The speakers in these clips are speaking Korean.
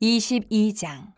22장.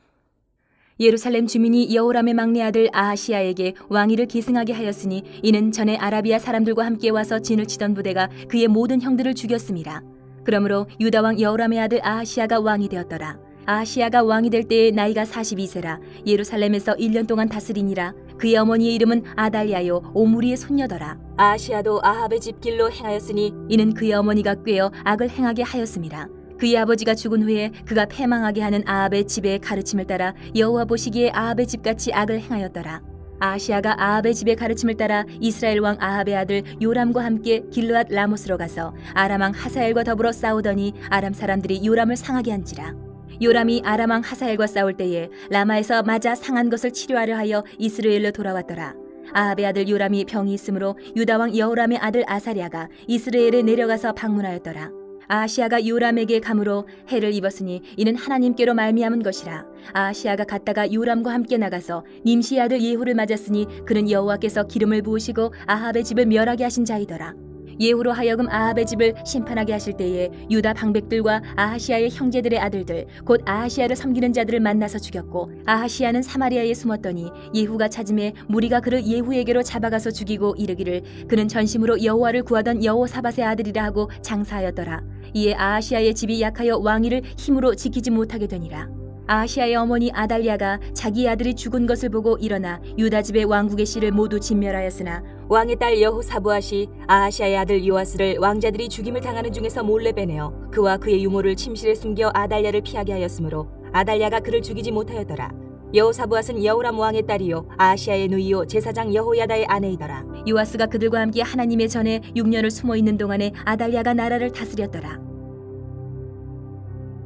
예루살렘 주민이 여호람의 막내 아들 아하시야에게 왕위를 계승하게 하였으니 이는 전에 아라비아 사람들과 함께 와서 진을 치던 부대가 그의 모든 형들을 죽였음이라. 그러므로 유다 왕 여호람의 아들 아하시야가 왕이 되었더라. 아하시야가 왕이 될 때에 나이가 42세라. 예루살렘에서 1년 동안 다스리니라. 그의 어머니의 이름은 아달랴요 오므리의 손녀더라. 아하시야도 아합의 집 길로 행하였으니 이는 그의 어머니가 꾀어 악을 행하게 하였음이라. 그의 아버지가 죽은 후에 그가 패망하게 하는 아합의 집의 가르침을 따라 여호와 보시기에 아합의 집같이 악을 행하였더라. 아하시야가 아합의 집의 가르침을 따라 이스라엘 왕 아합의 아들 요람과 함께 길르앗 라못으로 가서 아람 왕 하사엘과 더불어 싸우더니 아람 사람들이 요람을 상하게 한지라. 요람이 아람 왕 하사엘과 싸울 때에 라마에서 맞아 상한 것을 치료하려 하여 이스라엘로 돌아왔더라. 아합의 아들 요람이 병이 있으므로 유다 왕 여호람의 아들 아사랴가 이스라엘에 내려가서 방문하였더라. 아하시야가 요람에게 감으로 해를 입었으니 이는 하나님께로 말미암은 것이라. 아하시야가 갔다가 요람과 함께 나가서 님시의 아들 예후를 맞았으니 그는 여호와께서 기름을 부으시고 아합의 집을 멸하게 하신 자이더라. 예후로 하여금 아합의 집을 심판하게 하실 때에 유다 방백들과 아하시야의 형제들의 아들들 곧 아하시야를 섬기는 자들을 만나서 죽였고, 아하시야는 사마리아에 숨었더니 예후가 찾음에 무리가 그를 예후에게로 잡아가서 죽이고 이르기를 그는 전심으로 여호와를 구하던 여호사밧의 아들이라 하고 장사하였더라. 이에 아하시야의 집이 약하여 왕위를 힘으로 지키지 못하게 되니라. 아하시야의 어머니 아달랴가 자기 아들이 죽은 것을 보고 일어나 유다 집의 왕국의 씨를 모두 진멸하였으나 왕의 딸 여호사부앗이 아하시야의 아들 요아스를 왕자들이 죽임을 당하는 중에서 몰래 빼내어 그와 그의 유모를 침실에 숨겨 아달랴를 피하게 하였으므로 아달랴가 그를 죽이지 못하였더라. 여호사부앗은 여호람 왕의 딸이요 아하시야의 누이요 제사장 여호야다의 아내이더라. 요아스가 그들과 함께 하나님의 전에 6년을 숨어있는 동안에 아달랴가 나라를 다스렸더라.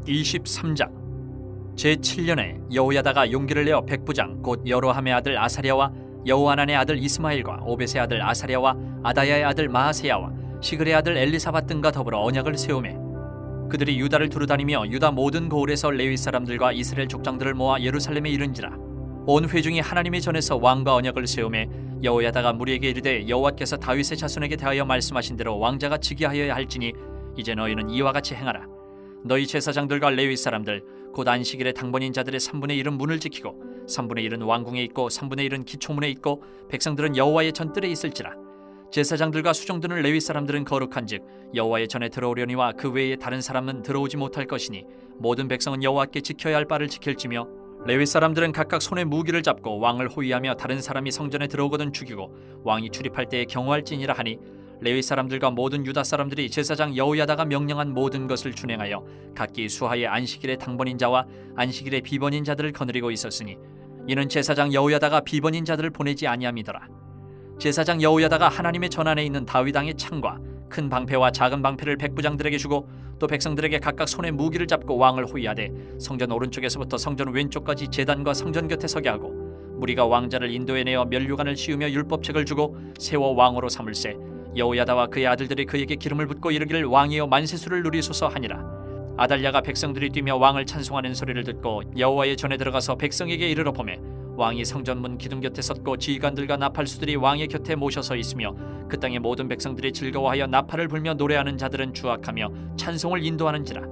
23장. 제7년에 여호야다가 용기를 내어 백부장 곧 여로함의 아들 아사랴와 여호하난의 아들 이스마엘과 오벳의 아들 아사랴와 아다야의 아들 마하세야와 시글의 아들 엘리사밧 등과 더불어 언약을 세우매 그들이 유다를 두루다니며 유다 모든 고을에서 레위 사람들과 이스라엘 족장들을 모아 예루살렘에 이른지라. 온 회중이 하나님의 전에서 왕과 언약을 세우매 여호야다가 무리에게 이르되 여호와께서 다윗의 자손에게 대하여 말씀하신 대로 왕자가 즉위하여야 할지니 이제 너희는 이와 같이 행하라. 너희 제사장들과 레위 사람들 곧 안식일의 당번인 자들의 3분의 1은 문을 지키고 3분의 1은 왕궁에 있고 3분의 1은 기초문에 있고 백성들은 여호와의 전뜰에 있을지라. 제사장들과 수종드는 레위 사람들은 거룩한즉 여호와의 전에 들어오려니와 그 외에 다른 사람은 들어오지 못할 것이니 모든 백성은 여호와께 지켜야 할 바를 지킬지며 레위 사람들은 각각 손에 무기를 잡고 왕을 호위하며 다른 사람이 성전에 들어오거든 죽이고 왕이 출입할 때에 경호할지니라 하니 레위 사람들과 모든 유다 사람들이 제사장 여호야다가 명령한 모든 것을 준행하여 각기 수하의 안식일의 당번인 자와 안식일의 비번인 자들을 거느리고 있었으니 이는 제사장 여호야다가 비번인 자들을 보내지 아니함이더라. 제사장 여호야다가 하나님의 전안에 있는 다윗 왕의 창과 큰 방패와 작은 방패를 백부장들에게 주고 또 백성들에게 각각 손에 무기를 잡고 왕을 호위하되 성전 오른쪽에서부터 성전 왼쪽까지 제단과 성전 곁에 서게 하고 무리가 왕자를 인도해내어 면류관을 씌우며 율법책을 주고 세워 왕으로 삼을세 여호야다와 그의 아들들이 그에게 기름을 붓고 이르기를 왕이여 만세수를 누리소서 하니라. 아달랴가 백성들이 뛰며 왕을 찬송하는 소리를 듣고 여호와의 전에 들어가서 백성에게 이르러 보매 왕이 성전문 기둥 곁에 섰고 지휘관들과 나팔수들이 왕의 곁에 모셔서 있으며 그 땅의 모든 백성들이 즐거워하여 나팔을 불며 노래하는 자들은 주악하며 찬송을 인도하는지라.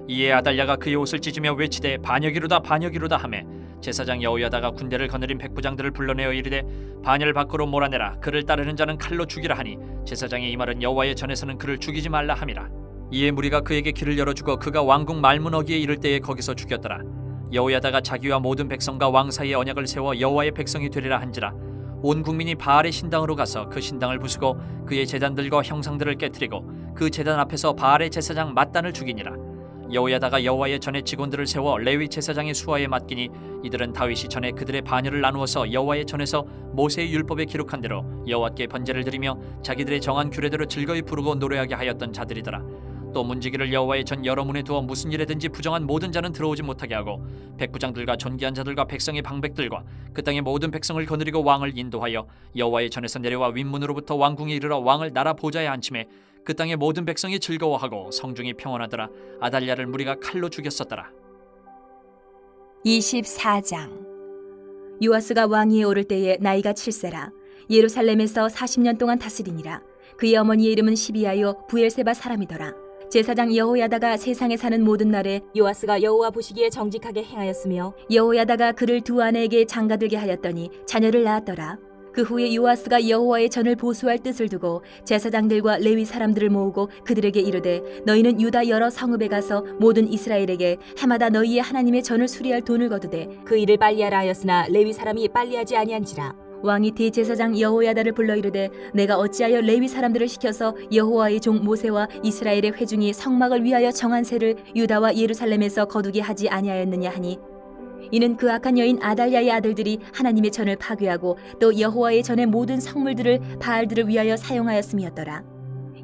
이에 아달랴가 그의 옷을 찢으며 외치되 반역이로다 반역이로다 하매 제사장 여호야다가 군대를 거느린 백부장들을 불러내어 이르되 반열 밖으로 몰아내라. 그를 따르는 자는 칼로 죽이라 하니 제사장의 이 말은 여호와의 전에서는 그를 죽이지 말라 함이라. 이에 무리가 그에게 길을 열어주고 그가 왕궁 말문어기에 이를 때에 거기서 죽였더라. 여호야다가 자기와 모든 백성과 왕 사이에 언약을 세워 여호와의 백성이 되리라 한지라. 온 국민이 바알의 신당으로 가서 그 신당을 부수고 그의 제단들과 형상들을 깨뜨리고 그 제단 앞에서 바알의 제사장 맏단을 죽이니라. 여호야다가 여호와의 전에 직원들을 세워 레위 제사장의 수하에 맡기니 이들은 다윗이 전에 그들의 반열을 나누어서 여호와의 전에서 모세의 율법에 기록한 대로 여호와께 번제를 드리며 자기들의 정한 규례대로 즐거이 부르고 노래하게 하였던 자들이더라. 또 문지기를 여호와의 전 여러 문에 두어 무슨 일에든지 부정한 모든 자는 들어오지 못하게 하고 백부장들과 존귀한 자들과 백성의 방백들과 그 땅의 모든 백성을 거느리고 왕을 인도하여 여호와의 전에서 내려와 윗문으로부터 왕궁에 이르러 왕을 나라 보좌에 앉히매 그 땅의 모든 백성이 즐거워하고 성중이 평온하더라. 아달랴를 무리가 칼로 죽였었더라. 24장. 요아스가 왕위에 오를 때에 나이가 7세라. 예루살렘에서 40년 동안 다스리니라. 그의 어머니의 이름은 시비아요 부엘세바 사람이더라. 제사장 여호야다가 세상에 사는 모든 날에 요아스가 여호와 보시기에 정직하게 행하였으며 여호야다가 그를 두 아내에게 장가들게 하였더니 자녀를 낳았더라. 그 후에 요아스가 여호와의 전을 보수할 뜻을 두고 제사장들과 레위 사람들을 모으고 그들에게 이르되 너희는 유다 여러 성읍에 가서 모든 이스라엘에게 해마다 너희의 하나님의 전을 수리할 돈을 거두되 그 일을 빨리하라 하였으나 레위 사람이 빨리하지 아니한지라. 왕이 대제사장 여호야다를 불러 이르되 내가 어찌하여 레위 사람들을 시켜서 여호와의 종 모세와 이스라엘의 회중이 성막을 위하여 정한 세를 유다와 예루살렘에서 거두게 하지 아니하였느냐 하니 이는 그 악한 여인 아달랴의 아들들이 하나님의 전을 파괴하고 또 여호와의 전의 모든 성물들을 바알들을 위하여 사용하였음이었더라.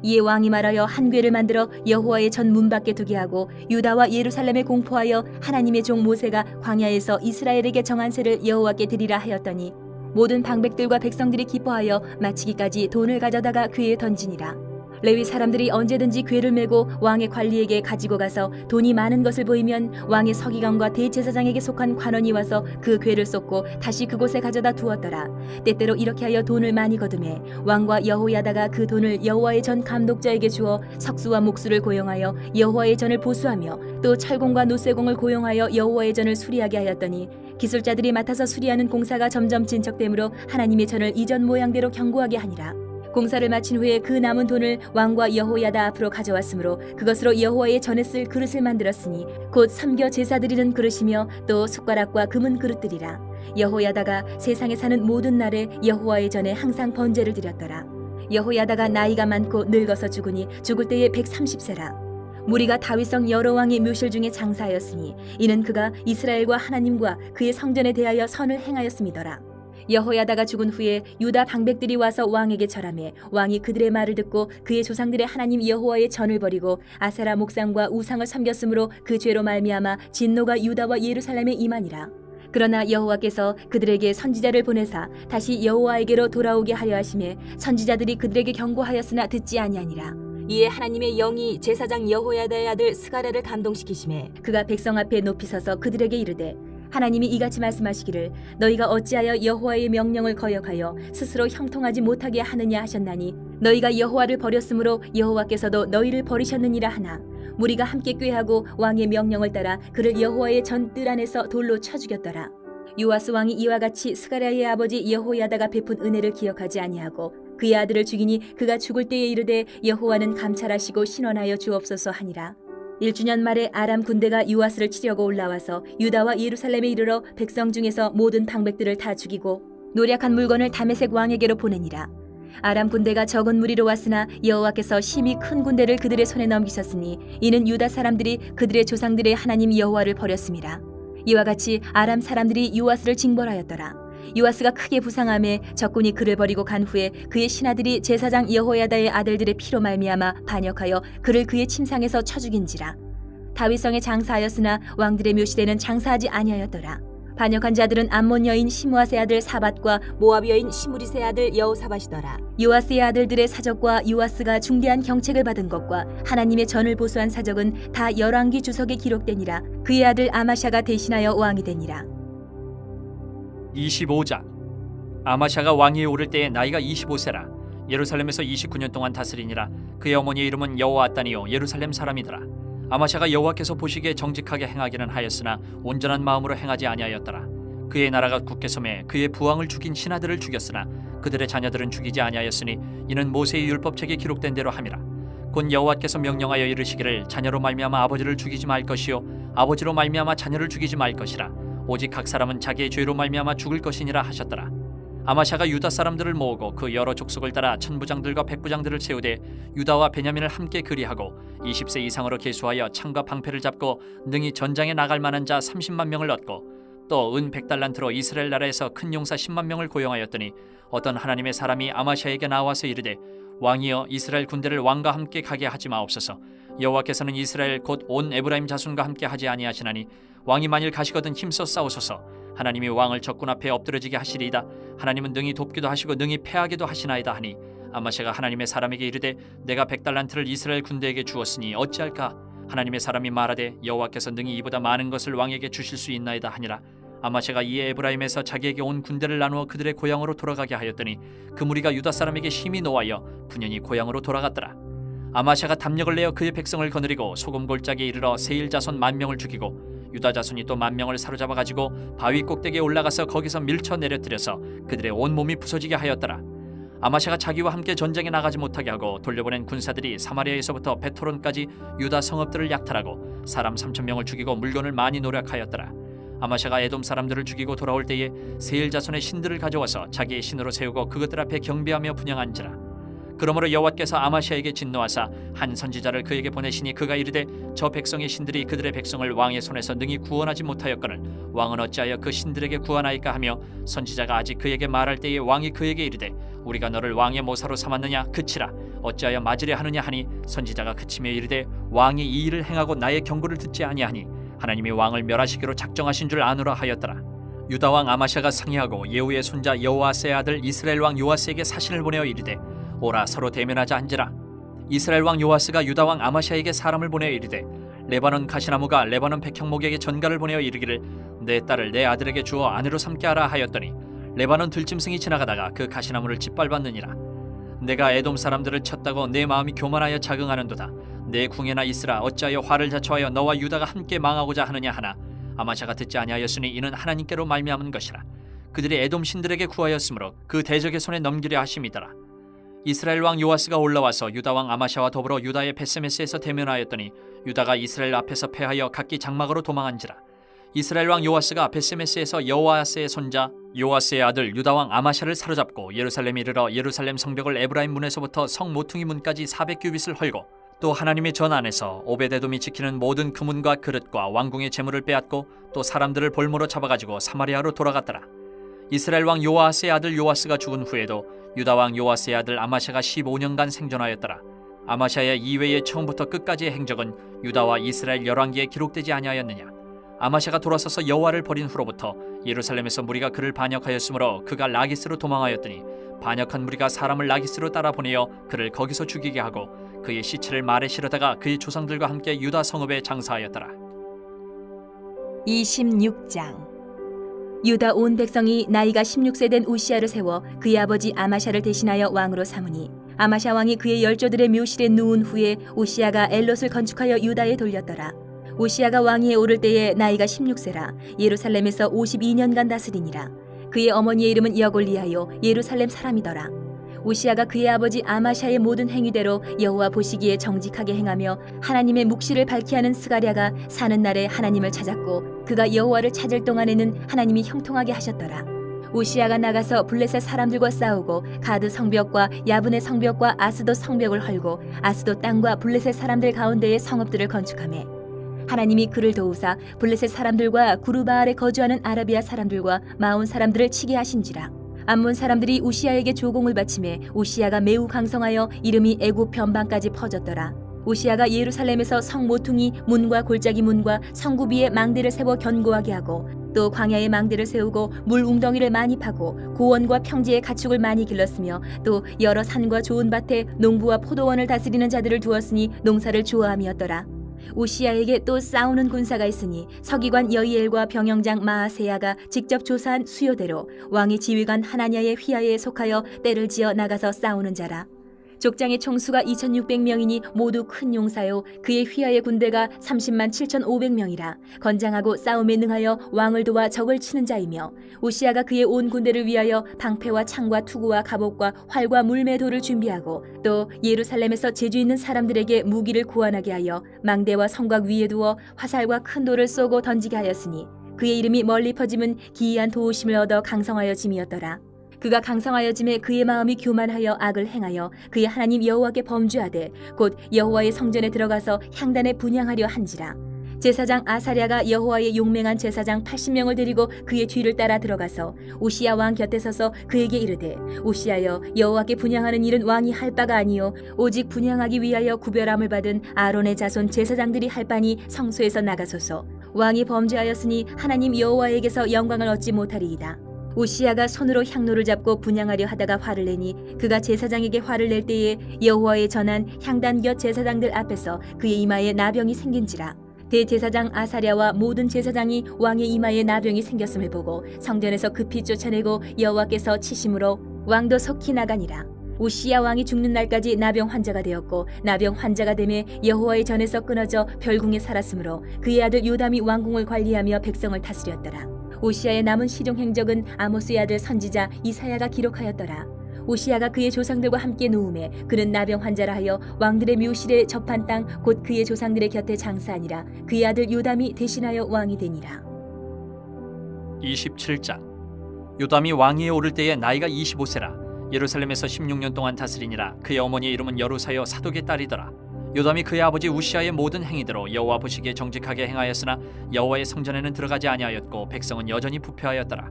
이에 왕이 말하여 한 궤를 만들어 여호와의 전 문 밖에 두게 하고 유다와 예루살렘에 공포하여 하나님의 종 모세가 광야에서 이스라엘에게 정한 세를 여호와께 드리라 하였더니 모든 방백들과 백성들이 기뻐하여 마치기까지 돈을 가져다가 궤에 던지니라. 레위 사람들이 언제든지 궤를 메고 왕의 관리에게 가지고 가서 돈이 많은 것을 보이면 왕의 서기관과 대제사장에게 속한 관원이 와서 그 궤를 쏟고 다시 그곳에 가져다 두었더라. 때때로 이렇게 하여 돈을 많이 거두매 왕과 여호야다가 그 돈을 여호와의 전 감독자에게 주어 석수와 목수를 고용하여 여호와의 전을 보수하며 또 철공과 노쇠공을 고용하여 여호와의 전을 수리하게 하였더니 기술자들이 맡아서 수리하는 공사가 점점 진척되므로 하나님의 전을 이전 모양대로 견고하게 하니라. 공사를 마친 후에 그 남은 돈을 왕과 여호야다 앞으로 가져왔으므로 그것으로 여호와의 전에 쓸 그릇을 만들었으니 곧 섬겨 제사 드리는 그릇이며 또 숟가락과 금은 그릇들이라. 여호야다가 세상에 사는 모든 날에 여호와의 전에 항상 번제를 드렸더라. 여호야다가 나이가 많고 늙어서 죽으니 죽을 때에 130세라. 무리가 다윗성 여러 왕의 묘실 중에 장사하였으니 이는 그가 이스라엘과 하나님과 그의 성전에 대하여 선을 행하였음이더라. 여호야다가 죽은 후에 유다 방백들이 와서 왕에게 절하매 왕이 그들의 말을 듣고 그의 조상들의 하나님 여호와의 전을 버리고 아세라 목상과 우상을 섬겼으므로 그 죄로 말미암아 진노가 유다와 예루살렘에 임하니라. 그러나 여호와께서 그들에게 선지자를 보내사 다시 여호와에게로 돌아오게 하려 하심에 선지자들이 그들에게 경고하였으나 듣지 아니하니라. 이에 하나님의 영이 제사장 여호야다의 아들 스가랴를 감동시키심에 그가 백성 앞에 높이 서서 그들에게 이르되 하나님이 이같이 말씀하시기를 너희가 어찌하여 여호와의 명령을 거역하여 스스로 형통하지 못하게 하느냐 하셨나니 너희가 여호와를 버렸으므로 여호와께서도 너희를 버리셨느니라 하나 무리가 함께 꾀하고 왕의 명령을 따라 그를 여호와의 전 뜰 안에서 돌로 쳐 죽였더라. 요아스 왕이 이와 같이 스가랴의 아버지 여호야다가 베푼 은혜를 기억하지 아니하고 그의 아들을 죽이니 그가 죽을 때에 이르되 여호와는 감찰하시고 신원하여 주옵소서 하니라. 1주년 말에 아람 군대가 요아스를 치려고 올라와서 유다와 예루살렘에 이르러 백성 중에서 모든 방백들을 다 죽이고 노략한 물건을 다메섹 왕에게로 보내니라. 아람 군대가 적은 무리로 왔으나 여호와께서 심히 큰 군대를 그들의 손에 넘기셨으니 이는 유다 사람들이 그들의 조상들의 하나님 여호와를 버렸음이라. 이와 같이 아람 사람들이 요아스를 징벌하였더라. 요아스가 크게 부상함에 적군이 그를 버리고 간 후에 그의 신하들이 제사장 여호야다의 아들들의 피로 말미암아 반역하여 그를 그의 침상에서 쳐 죽인지라. 다윗성에 장사하였으나 왕들의 묘실에는 장사하지 아니하였더라. 반역한 자들은 암몬 여인 시므앗의 아들 사밧과 모압 여인 시므릿의 아들 여호사밧이더라. 요아스의 아들들의 사적과 요아스가 중대한 경책을 받은 것과 하나님의 전을 보수한 사적은 다 열왕기 주석에 기록되니라. 그의 아들 아마샤가 대신하여 왕이 되니라. 25장 아마샤가 왕위에 오를 때에 나이가 25세라. 예루살렘에서 29년 동안 다스리니라. 그의 어머니의 이름은 여호아따니요 예루살렘 사람이더라. 아마샤가 여호와께서 보시기에 정직하게 행하기는 하였으나 온전한 마음으로 행하지 아니하였더라. 그의 나라가 굳게 섬에 그의 부왕을 죽인 신하들을 죽였으나 그들의 자녀들은 죽이지 아니하였으니 이는 모세의 율법책에 기록된 대로 함이라. 곧 여호와께서 명령하여 이르시기를 자녀로 말미암아 아버지를 죽이지 말 것이요 아버지로 말미암아 자녀를 죽이지 말 것이라. 오직 각 사람은 자기의 죄로 말미암아 죽을 것이니라 하셨더라. 아마샤가 유다 사람들을 모으고 그 여러 족속을 따라 천부장들과 백부장들을 세우되 유다와 베냐민을 함께 그리하고 20세 이상으로 계수하여 창과 방패를 잡고 능히 전장에 나갈 만한 자 30만 명을 얻고 또 은 100달란트로 이스라엘 나라에서 큰 용사 10만 명을 고용하였더니 어떤 하나님의 사람이 아마샤에게 나와서 이르되 왕이여 이스라엘 군대를 왕과 함께 가게 하지 마옵소서. 여호와께서는 이스라엘 곧 온 에브라임 자손과 함께 하지 아니하시나니 왕이 만일 가시거든 힘써 싸우소서. 하나님이 왕을 적군 앞에 엎드러지게 하시리이다. 하나님은 능히 돕기도 하시고 능히 패하기도 하시나이다 하니 아마샤가 하나님의 사람에게 이르되 내가 100달란트를 이스라엘 군대에게 주었으니 어찌할까? 하나님의 사람이 말하되 여호와께서 능히 이보다 많은 것을 왕에게 주실 수 있나이다 하니라. 아마샤가 이에 에브라임에서 자기에게 온 군대를 나누어 그들의 고향으로 돌아가게 하였더니 그 무리가 유다 사람에게 심히 노하여 분연히 고향으로 돌아갔더라. 아마샤가 담력을 내어 그의 백성을 거느리고 소금 골짜기에 이르러 세일 자손 10,000명을 죽이고 유다 자손이 또 10,000명을 사로잡아 가지고 바위 꼭대기에 올라가서 거기서 밀쳐 내려뜨려서 그들의 온 몸이 부서지게 하였더라. 아마샤가 자기와 함께 전쟁에 나가지 못하게 하고 돌려보낸 군사들이 사마리아에서부터 베토론까지 유다 성읍들을 약탈하고 사람 3,000명을 죽이고 물건을 많이 노력하였더라. 아마샤가 에돔 사람들을 죽이고 돌아올 때에 세일 자손의 신들을 가져와서 자기의 신으로 세우고 그것들 앞에 경배하며 분향한지라. 그러므로 여호와께서 아마샤에게 진노하사 한 선지자를 그에게 보내시니 그가 이르되 저 백성의 신들이 그들의 백성을 왕의 손에서 능히 구원하지 못하였거늘 왕은 어찌하여 그 신들에게 구하나이까 하며 선지자가 아직 그에게 말할 때에 왕이 그에게 이르되 우리가 너를 왕의 모사로 삼았느냐 그치라 어찌하여 맞으려 하느냐 하니 선지자가 그치며 이르되 왕이 이 일을 행하고 나의 경고를 듣지 아니하니 하나님이 왕을 멸하시기로 작정하신 줄 아노라 하였더라. 유다 왕 아마샤가 상의하고 예후의 손자 여호아스의 아들 이스라엘 왕 요아스에게 사신을 보내어 이르되 오라 서로 대면하자 한지라. 이스라엘 왕 요아스가 유다 왕 아마샤에게 사람을 보내어 이르되 레바논 가시나무가 레바논 백향목에게 전가를 보내어 이르기를 내 딸을 내 아들에게 주어 아내로 삼게 하라 하였더니 레바논 들짐승이 지나가다가 그 가시나무를 짓밟았느니라. 내가 에돔 사람들을 쳤다고 내 마음이 교만하여 자긍하는도다. 내 궁에나 있으라 어찌하여 화를 자초하여 너와 유다가 함께 망하고자 하느냐 하나 아마샤가 듣지 아니하였으니 이는 하나님께로 말미암은 것이라. 그들이 에돔 신들에게 구하였으므로 그 대적의 손에 넘기려 하심이더라. 이스라엘 왕 요아스가 올라와서 유다 왕 아마샤와 더불어 유다의 베세메스에서 대면하였더니 유다가 이스라엘 앞에서 패하여 각기 장막으로 도망한지라. 이스라엘 왕 요아스가 베세메스에서 여호아스의 손자 요아스의 아들 유다 왕 아마샤를 사로잡고 예루살렘에 이르러 예루살렘 성벽을 에브라임 문에서부터 성 모퉁이 문까지 400규빗을 헐고 또 하나님의 전 안에서 오베데돔이 지키는 모든 금문과 그릇과 왕궁의 재물을 빼앗고 또 사람들을 볼모로 잡아가지고 사마리아로 돌아갔더라. 이스라엘 왕 요아스의 아들 요아스가 죽은 후에도 유다 왕 요아스의 아들 아마샤가 15년간 생존하였더라. 아마샤의 이외의 처음부터 끝까지의 행적은 유다와 이스라엘 열왕기에 기록되지 아니하였느냐. 아마샤가 돌아서서 여호와를 버린 후로부터 예루살렘에서 무리가 그를 반역하였으므로 그가 라기스로 도망하였더니 반역한 무리가 사람을 라기스로 따라 보내어 그를 거기서 죽이게 하고 그의 시체를 말에 실어다가 그의 조상들과 함께 유다 성읍에 장사하였더라. 26장. 유다 온 백성이 나이가 16세 된 우시아를 세워 그의 아버지 아마샤를 대신하여 왕으로 삼으니 아마샤 왕이 그의 열조들의 묘실에 누운 후에 우시아가 엘롯을 건축하여 유다에 돌렸더라. 우시아가 왕위에 오를 때에 나이가 16세라 예루살렘에서 52년간 다스리니라. 그의 어머니의 이름은 여골리아요 예루살렘 사람이더라. 우시아가 그의 아버지 아마샤의 모든 행위대로 여호와 보시기에 정직하게 행하며 하나님의 묵시를 밝히 하는 스가랴가 사는 날에 하나님을 찾았고 그가 여호와를 찾을 동안에는 하나님이 형통하게 하셨더라. 우시아가 나가서 블레셋 사람들과 싸우고 가드 성벽과 야분의 성벽과 아스돗 성벽을 헐고 아스돗 땅과 블레셋 사람들 가운데에 성읍들을 건축하매 하나님이 그를 도우사 블레셋 사람들과 구르바알에 거주하는 아라비아 사람들과 마온 사람들을 치게 하신지라. 암몬 사람들이 우시아에게 조공을 바치매 우시아가 매우 강성하여 이름이 애굽 변방까지 퍼졌더라. 우시아가 예루살렘에서 성 모퉁이 문과 골짜기 문과 성구비에 망대를 세워 견고하게 하고 또 광야에 망대를 세우고 물 웅덩이를 많이 파고 고원과 평지에 가축을 많이 길렀으며 또 여러 산과 좋은 밭에 농부와 포도원을 다스리는 자들을 두었으니 농사를 좋아함이었더라. 우시아에게 또 싸우는 군사가 있으니 서기관 여이엘과 병영장 마아세야가 직접 조사한 수요대로 왕의 지휘관 하나냐의 휘하에 속하여 때를 지어 나가서 싸우는 자라. 족장의 총수가 2600명이니 모두 큰 용사요 그의 휘하의 군대가 30만 7500명이라 건장하고 싸움에 능하여 왕을 도와 적을 치는 자이며 우시아가 그의 온 군대를 위하여 방패와 창과 투구와 갑옷과 활과 물매도를 준비하고 또 예루살렘에서 재주 있는 사람들에게 무기를 구원하게 하여 망대와 성곽 위에 두어 화살과 큰 돌을 쏘고 던지게 하였으니 그의 이름이 멀리 퍼짐은 기이한 도우심을 얻어 강성하여 짐이었더라. 그가 강성하여짐에 그의 마음이 교만하여 악을 행하여 그의 하나님 여호와께 범죄하되 곧 여호와의 성전에 들어가서 향단에 분향하려 한지라. 제사장 아사랴가 여호와의 용맹한 제사장 80명을 데리고 그의 뒤를 따라 들어가서 우시야 왕 곁에 서서 그에게 이르되 우시야여 여호와께 분향하는 일은 왕이 할 바가 아니요 오직 분향하기 위하여 구별함을 받은 아론의 자손 제사장들이 할 바니 성소에서 나가소서. 왕이 범죄하였으니 하나님 여호와에게서 영광을 얻지 못하리이다. 우시아가 손으로 향로를 잡고 분향하려 하다가 화를 내니 그가 제사장에게 화를 낼 때에 여호와의 전한 향단 곁 제사장들 앞에서 그의 이마에 나병이 생긴지라. 대제사장 아사랴와 모든 제사장이 왕의 이마에 나병이 생겼음을 보고 성전에서 급히 쫓아내고 여호와께서 치심으로 왕도 속히 나가니라. 우시야 왕이 죽는 날까지 나병 환자가 되었고 나병 환자가 되매 여호와의 전에서 끊어져 별궁에 살았으므로 그의 아들 요담이 왕궁을 관리하며 백성을 다스렸더라. 우시야의 남은 시종 행적은 아모스의 아들 선지자 이사야가 기록하였더라. 우시야가 그의 조상들과 함께 누움에 그는 나병 환자라 하여 왕들의 묘실에 접한 땅 곧 그의 조상들의 곁에 장사하니라. 그의 아들 요담이 대신하여 왕이 되니라. 27장. 요담이 왕위에 오를 때에 나이가 25세라. 예루살렘에서 16년 동안 다스리니라. 그의 어머니의 이름은 여루사여 사독의 딸이더라. 요담이 그의 아버지 우시아의 모든 행위대로 여호와 보시기에 정직하게 행하였으나 여호와의 성전에는 들어가지 아니하였고 백성은 여전히 부패하였더라.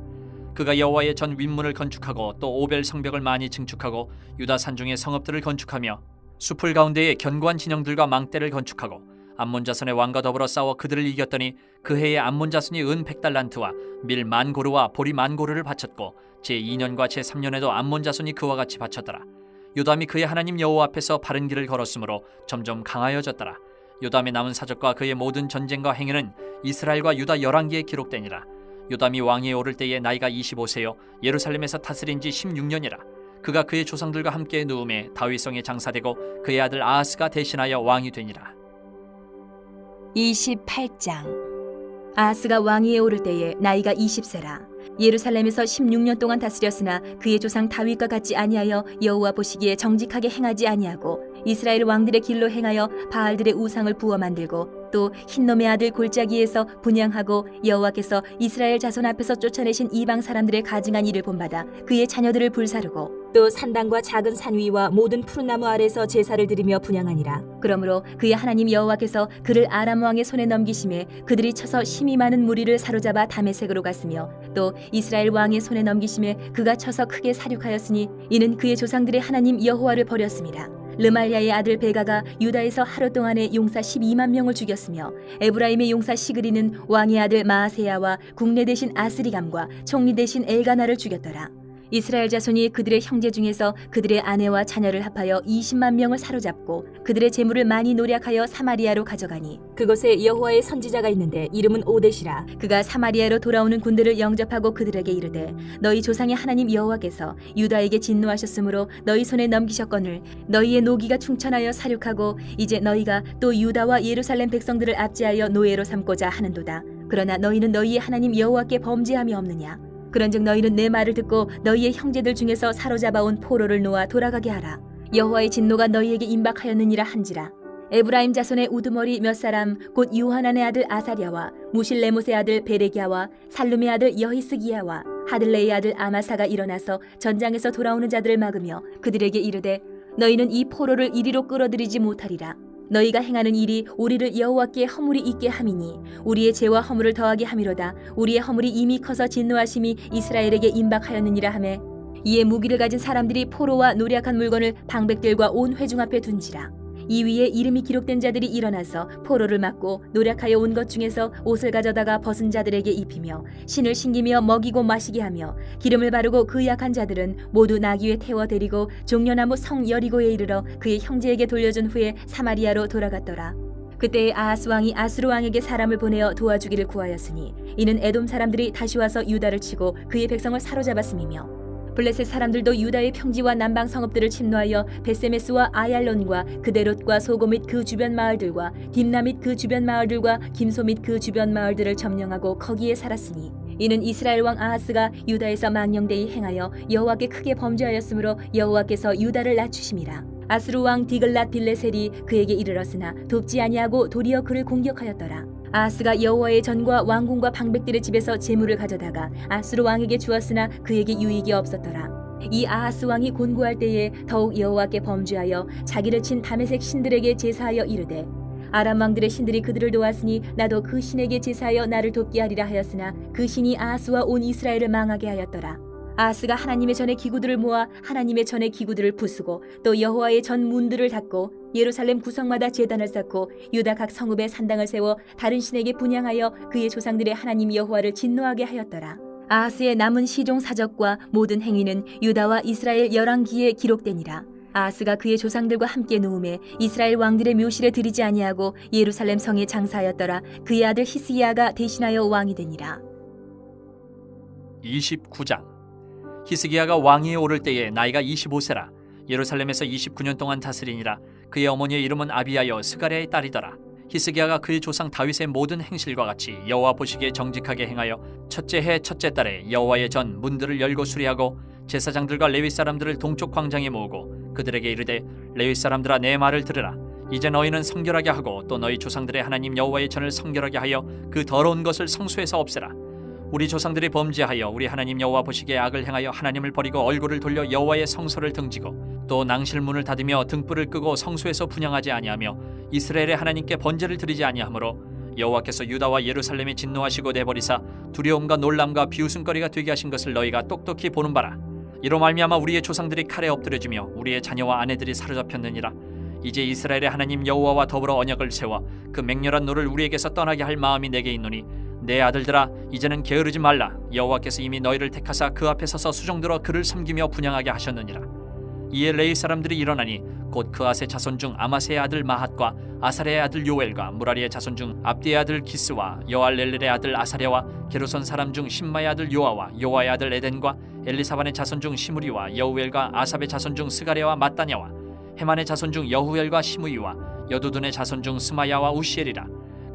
그가 여호와의 전 윗문을 건축하고 또 오벨 성벽을 많이 증축하고 유다 산중의 성읍들을 건축하며 숲을 가운데에 견고한 진영들과 망대를 건축하고 암몬 자손의 왕과 더불어 싸워 그들을 이겼더니 그 해에 암몬 자손이 은 100달란트와 밀 10,000고르와 보리 10,000고르를 바쳤고 제2년과 제3년에도 암몬 자손이 그와 같이 바쳤더라. 요담이 그의 하나님 여호와 앞에서 바른 길을 걸었으므로 점점 강하여졌더라. 요담의 남은 사적과 그의 모든 전쟁과 행위는 이스라엘과 유다 열왕기에 기록되니라. 요담이 왕위에 오를 때에 나이가 25세요 예루살렘에서 다스린 지 16년이라. 그가 그의 조상들과 함께 누움에 다윗성에 장사되고 그의 아들 아하스가 대신하여 왕이 되니라. 28장. 아하스가 왕위에 오를 때에 나이가 20세라. 예루살렘에서 16년 동안 다스렸으나 그의 조상 다윗과 같지 아니하여 여호와 보시기에 정직하게 행하지 아니하고 이스라엘 왕들의 길로 행하여 바알들의 우상을 부어 만들고 또 흰놈의 아들 골짜기에서 분향하고 여호와께서 이스라엘 자손 앞에서 쫓아내신 이방 사람들의 가증한 일을 본받아 그의 자녀들을 불사르고 또 산당과 작은 산 위와 모든 푸른 나무 아래서 제사를 드리며 분향하니라. 그러므로 그의 하나님 여호와께서 그를 아람 왕의 손에 넘기심에 그들이 쳐서 심히 많은 무리를 사로잡아 다메섹으로 갔으며 또 이스라엘 왕의 손에 넘기심에 그가 쳐서 크게 사륙하였으니 이는 그의 조상들의 하나님 여호와를 버렸습니다. 르말야의 아들 베가가 유다에서 하루 동안에 용사 12만 명을 죽였으며 에브라임의 용사 시그리는 왕의 아들 마아세야와 국내 대신 아스리감과 총리 대신 엘가나를 죽였더라. 이스라엘 자손이 그들의 형제 중에서 그들의 아내와 자녀를 합하여 20만 명을 사로잡고 그들의 재물을 많이 노략하여 사마리아로 가져가니 그곳에 여호와의 선지자가 있는데 이름은 오뎃이라. 그가 사마리아로 돌아오는 군대를 영접하고 그들에게 이르되 너희 조상의 하나님 여호와께서 유다에게 진노하셨으므로 너희 손에 넘기셨거늘 너희의 노기가 충천하여 사륙하고 이제 너희가 또 유다와 예루살렘 백성들을 압제하여 노예로 삼고자 하는도다. 그러나 너희는 너희의 하나님 여호와께 범죄함이 없느냐? 그런즉 너희는 내 말을 듣고 너희의 형제들 중에서 사로잡아온 포로를 놓아 돌아가게 하라. 여호와의 진노가 너희에게 임박하였느니라 한지라. 에브라임 자손의 우두머리 몇 사람 곧 요하난의 아들 아사랴와 무실레못의 아들 베레기야와 살룸의 아들 여히스기야와 하들레의 아들 아마사가 일어나서 전장에서 돌아오는 자들을 막으며 그들에게 이르되 너희는 이 포로를 이리로 끌어들이지 못하리라. 너희가 행하는 일이 우리를 여호와께 허물이 있게 함이니 우리의 죄와 허물을 더하게 함이로다. 우리의 허물이 이미 커서 진노하심이 이스라엘에게 임박하였느니라 하매 이에 무기를 가진 사람들이 포로와 노략한 물건을 방백들과 온 회중 앞에 둔지라. 이 위에 이름이 기록된 자들이 일어나서 포로를 막고 노략하여 온 것 중에서 옷을 가져다가 벗은 자들에게 입히며 신을 신기며 먹이고 마시게 하며 기름을 바르고 그 약한 자들은 모두 나귀에 태워 데리고 종려나무 성 여리고에 이르러 그의 형제에게 돌려준 후에 사마리아로 돌아갔더라. 그때 아하스 왕이 아스루 왕에게 사람을 보내어 도와주기를 구하였으니 이는 에돔 사람들이 다시 와서 유다를 치고 그의 백성을 사로잡았음이며 블레셋 사람들도 유다의 평지와 남방 성읍들을 침노하여 베세메스와 아얄론과 그데롯과 소고 및 그 주변 마을들과 딥나 및 그 주변 마을들과 김소 및 그 주변 마을들을 점령하고 거기에 살았으니 이는 이스라엘 왕 아하스가 유다에서 망령되이 행하여 여호와께 크게 범죄하였으므로 여호와께서 유다를 낮추심이라. 아스루 왕 디글랏 빌레셀이 그에게 이르렀으나 돕지 아니하고 도리어 그를 공격하였더라. 아하스가 여호와의 전과 왕궁과 방백들의 집에서 재물을 가져다가 아스루 왕에게 주었으나 그에게 유익이 없었더라. 이 아하스 왕이 곤고할 때에 더욱 여호와께 범죄하여 자기를 친 다메섹 신들에게 제사하여 이르되 아람 왕들의 신들이 그들을 도왔으니 나도 그 신에게 제사하여 나를 돕게 하리라 하였으나 그 신이 아하스와 온 이스라엘을 망하게 하였더라. 아하스가 하나님의 전의 기구들을 모아 하나님의 전의 기구들을 부수고 또 여호와의 전 문들을 닫고 예루살렘 구성마다 제단을 쌓고 유다 각 성읍에 산당을 세워 다른 신에게 분향하여 그의 조상들의 하나님 여호와를 진노하게 하였더라. 아하스의 남은 시종 사적과 모든 행위는 유다와 이스라엘 열왕기에 기록되니라. 아하스가 그의 조상들과 함께 누움에 이스라엘 왕들의 묘실에 들이지 아니하고 예루살렘 성에 장사하였더라. 그의 아들 히스기야가 대신하여 왕이 되니라. 29장. 히스기야가 왕위에 오를 때에 나이가 25세라. 예루살렘에서 29년 동안 다스리니라. 그의 어머니의 이름은 아비야여 스가랴의 딸이더라. 히스기야가 그의 조상 다윗의 모든 행실과 같이 여호와 보시기에 정직하게 행하여 첫째 해 첫째 달에 여호와의 전 문들을 열고 수리하고 제사장들과 레위 사람들을 동쪽 광장에 모으고 그들에게 이르되 레위 사람들아 내 말을 들으라. 이제 너희는 성결하게 하고 또 너희 조상들의 하나님 여호와의 전을 성결하게 하여 그 더러운 것을 성소에서 없애라. 우리 조상들이 범죄하여 우리 하나님 여호와 보시기에 악을 행하여 하나님을 버리고 얼굴을 돌려 여호와의 성소를 등지고 또 낭실문을 닫으며 등불을 끄고 성소에서 분향하지 아니하며 이스라엘의 하나님께 번제를 드리지 아니하므로 여호와께서 유다와 예루살렘에 진노하시고 내버리사 두려움과 놀람과 비웃음거리가 되게 하신 것을 너희가 똑똑히 보는 바라. 이로 말미암아 우리의 조상들이 칼에 엎드려지며 우리의 자녀와 아내들이 사로잡혔느니라. 이제 이스라엘의 하나님 여호와와 더불어 언약을 세워 그 맹렬한 노를 우리에게서 떠나게 할 마음이 내게 있노니 내 아들들아 이제는 게으르지 말라. 여호와께서 이미 너희를 택하사 그 앞에 서서 수종들어 그를 섬기며 분향하게 하셨느니라. 이에 레위 사람들이 일어나니 곧 그앗의 자손 중 아마세의 아들 마핫과 아사랴의 아들 요엘과 무라리의 자손 중 압디의 아들 기스와 여알렐렐의 아들 아사랴와 게르손 사람 중 신마의 아들 요아와 요아의 아들 에덴과 엘리사반의 자손 중 시므리와 여우엘과 아삽의 자손 중 스가랴와 마따냐와 헤만의 자손 중 여후엘과 시므이와 여두둔의 자손 중 스마야와 우시엘이라.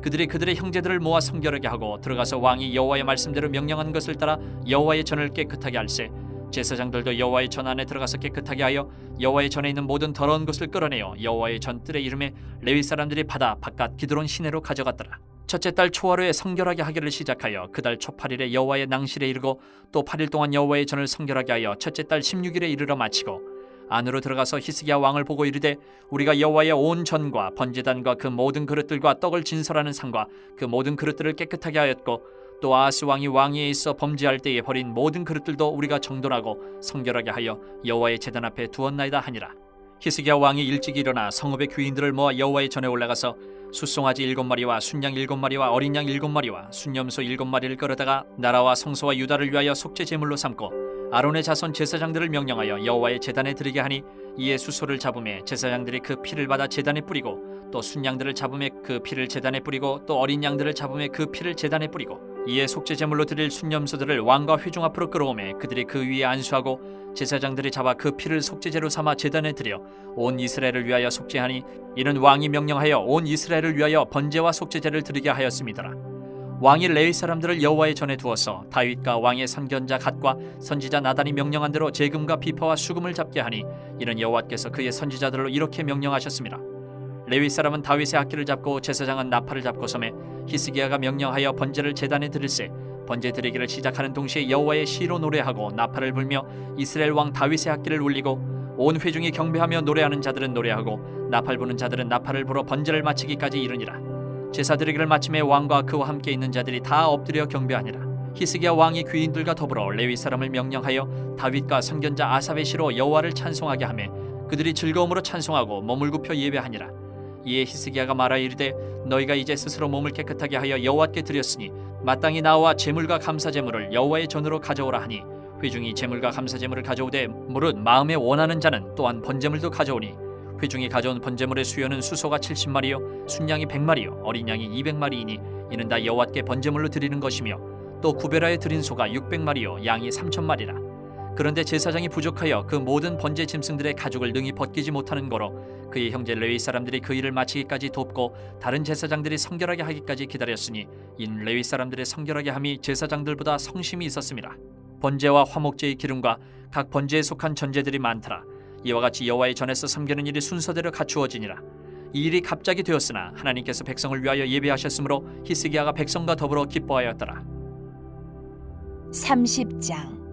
그들이 그들의 형제들을 모아 성결하게 하고 들어가서 왕이 여호와의 말씀대로 명령한 것을 따라 여호와의 전을 깨끗하게 할세. 제사장들도 여호와의 전 안에 들어가서 깨끗하게 하여 여호와의 전에 있는 모든 더러운 것을 끌어내어 여호와의 전 뜰의 이름에 레위 사람들이 받아 바깥 기드론 시내로 가져갔더라. 첫째 달 초하루에 성결하게 하기를 시작하여 그 달 초 8일에 여호와의 낭실에 이르고 또 8일 동안 여호와의 전을 성결하게 하여 첫째 달 16일에 이르러 마치고 안으로 들어가서 히스기야 왕을 보고 이르되 우리가 여호와의 온 전과 번제단과 그 모든 그릇들과 떡을 진설하는 상과 그 모든 그릇들을 깨끗하게 하였고 또 아하스 왕이 왕위에 있어 범죄할 때에 버린 모든 그릇들도 우리가 정돈하고 성결하게 하여 여호와의 제단 앞에 두었나이다 하니라. 히스기야 왕이 일찍 일어나 성읍의 귀인들을 모아 여호와의 전에 올라가서 숫송아지 7마리와 순양 7마리와 어린 양 7마리와 순염소 7마리를 끌어다가 나라와 성소와 유다를 위하여 속죄 제물로 삼고 아론의 자손 제사장들을 명령하여 여호와의 제단에 드리게 하니 이에 수소를 잡음에 제사장들이 그 피를 받아 제단에 뿌리고 또 순양들을 잡음에 그 피를 제단에 뿌리고 또 어린 양들을 잡음에 그 피를 제단에 뿌리고 이에 속죄 제물로 드릴 순염소들을 왕과 회중 앞으로 끌어오매 그들이 그 위에 안수하고 제사장들이 잡아 그 피를 속죄제로 삼아 제단에 드려 온 이스라엘을 위하여 속죄하니 이는 왕이 명령하여 온 이스라엘을 위하여 번제와 속죄제를 드리게 하였음이더라. 왕이 레위 사람들을 여호와의 전에 두어서 다윗과 왕의 선견자 갓과 선지자 나단이 명령한 대로 제금과 비파와 수금을 잡게 하니 이는 여호와께서 그의 선지자들로 이렇게 명령하셨습니다. 레위 사람은 다윗의 악기를 잡고 제사장은 나팔을 잡고 섬에 히스기야가 명령하여 번제를 제단에 드릴세. 번제 드리기를 시작하는 동시에 여호와의 시로 노래하고 나팔을 불며 이스라엘 왕 다윗의 악기를 울리고 온 회중이 경배하며 노래하는 자들은 노래하고 나팔 부는 자들은 나팔을 불어 번제를 마치기까지 이르니라. 제사 드리기를 마침에 왕과 그와 함께 있는 자들이 다 엎드려 경배하니라. 히스기야 왕이 귀인들과 더불어 레위 사람을 명령하여 다윗과 선견자 아삽의 시로 여호와를 찬송하게 하매 그들이 즐거움으로 찬송하고 몸을 굽혀 예배하니라. 이에 히스기야가 말하여 이르되 너희가 이제 스스로 몸을 깨끗하게 하여 여호와께 드렸으니 마땅히 나와 제물과 감사 제물을 여호와의 전으로 가져오라 하니 회중이 제물과 감사 제물을 가져오되 무릇 마음에 원하는 자는 또한 번제물도 가져오니 회중이 가져온 번제물의 수요는 수소가 70마리요 순양이 100마리요 어린 양이 200마리이니 이는 다 여호와께 번제물로 드리는 것이며 또 구베라에 드린 소가 600마리요 양이 3000마리라. 그런데 제사장이 부족하여 그 모든 번제 짐승들의 가죽을 능히 벗기지 못하는 거로 그의 형제 레위 사람들이 그 일을 마치기까지 돕고 다른 제사장들이 성결하게 하기까지 기다렸으니 인 레위 사람들의 성결하게 함이 제사장들보다 성심이 있었습니다. 번제와 화목제의 기름과 각 번제에 속한 전제들이 많더라. 이와 같이 여호와의 전에서 섬기는 일이 순서대로 갖추어지니라. 이 일이 갑자기 되었으나 하나님께서 백성을 위하여 예배하셨으므로 히스기야가 백성과 더불어 기뻐하였더라. 30장.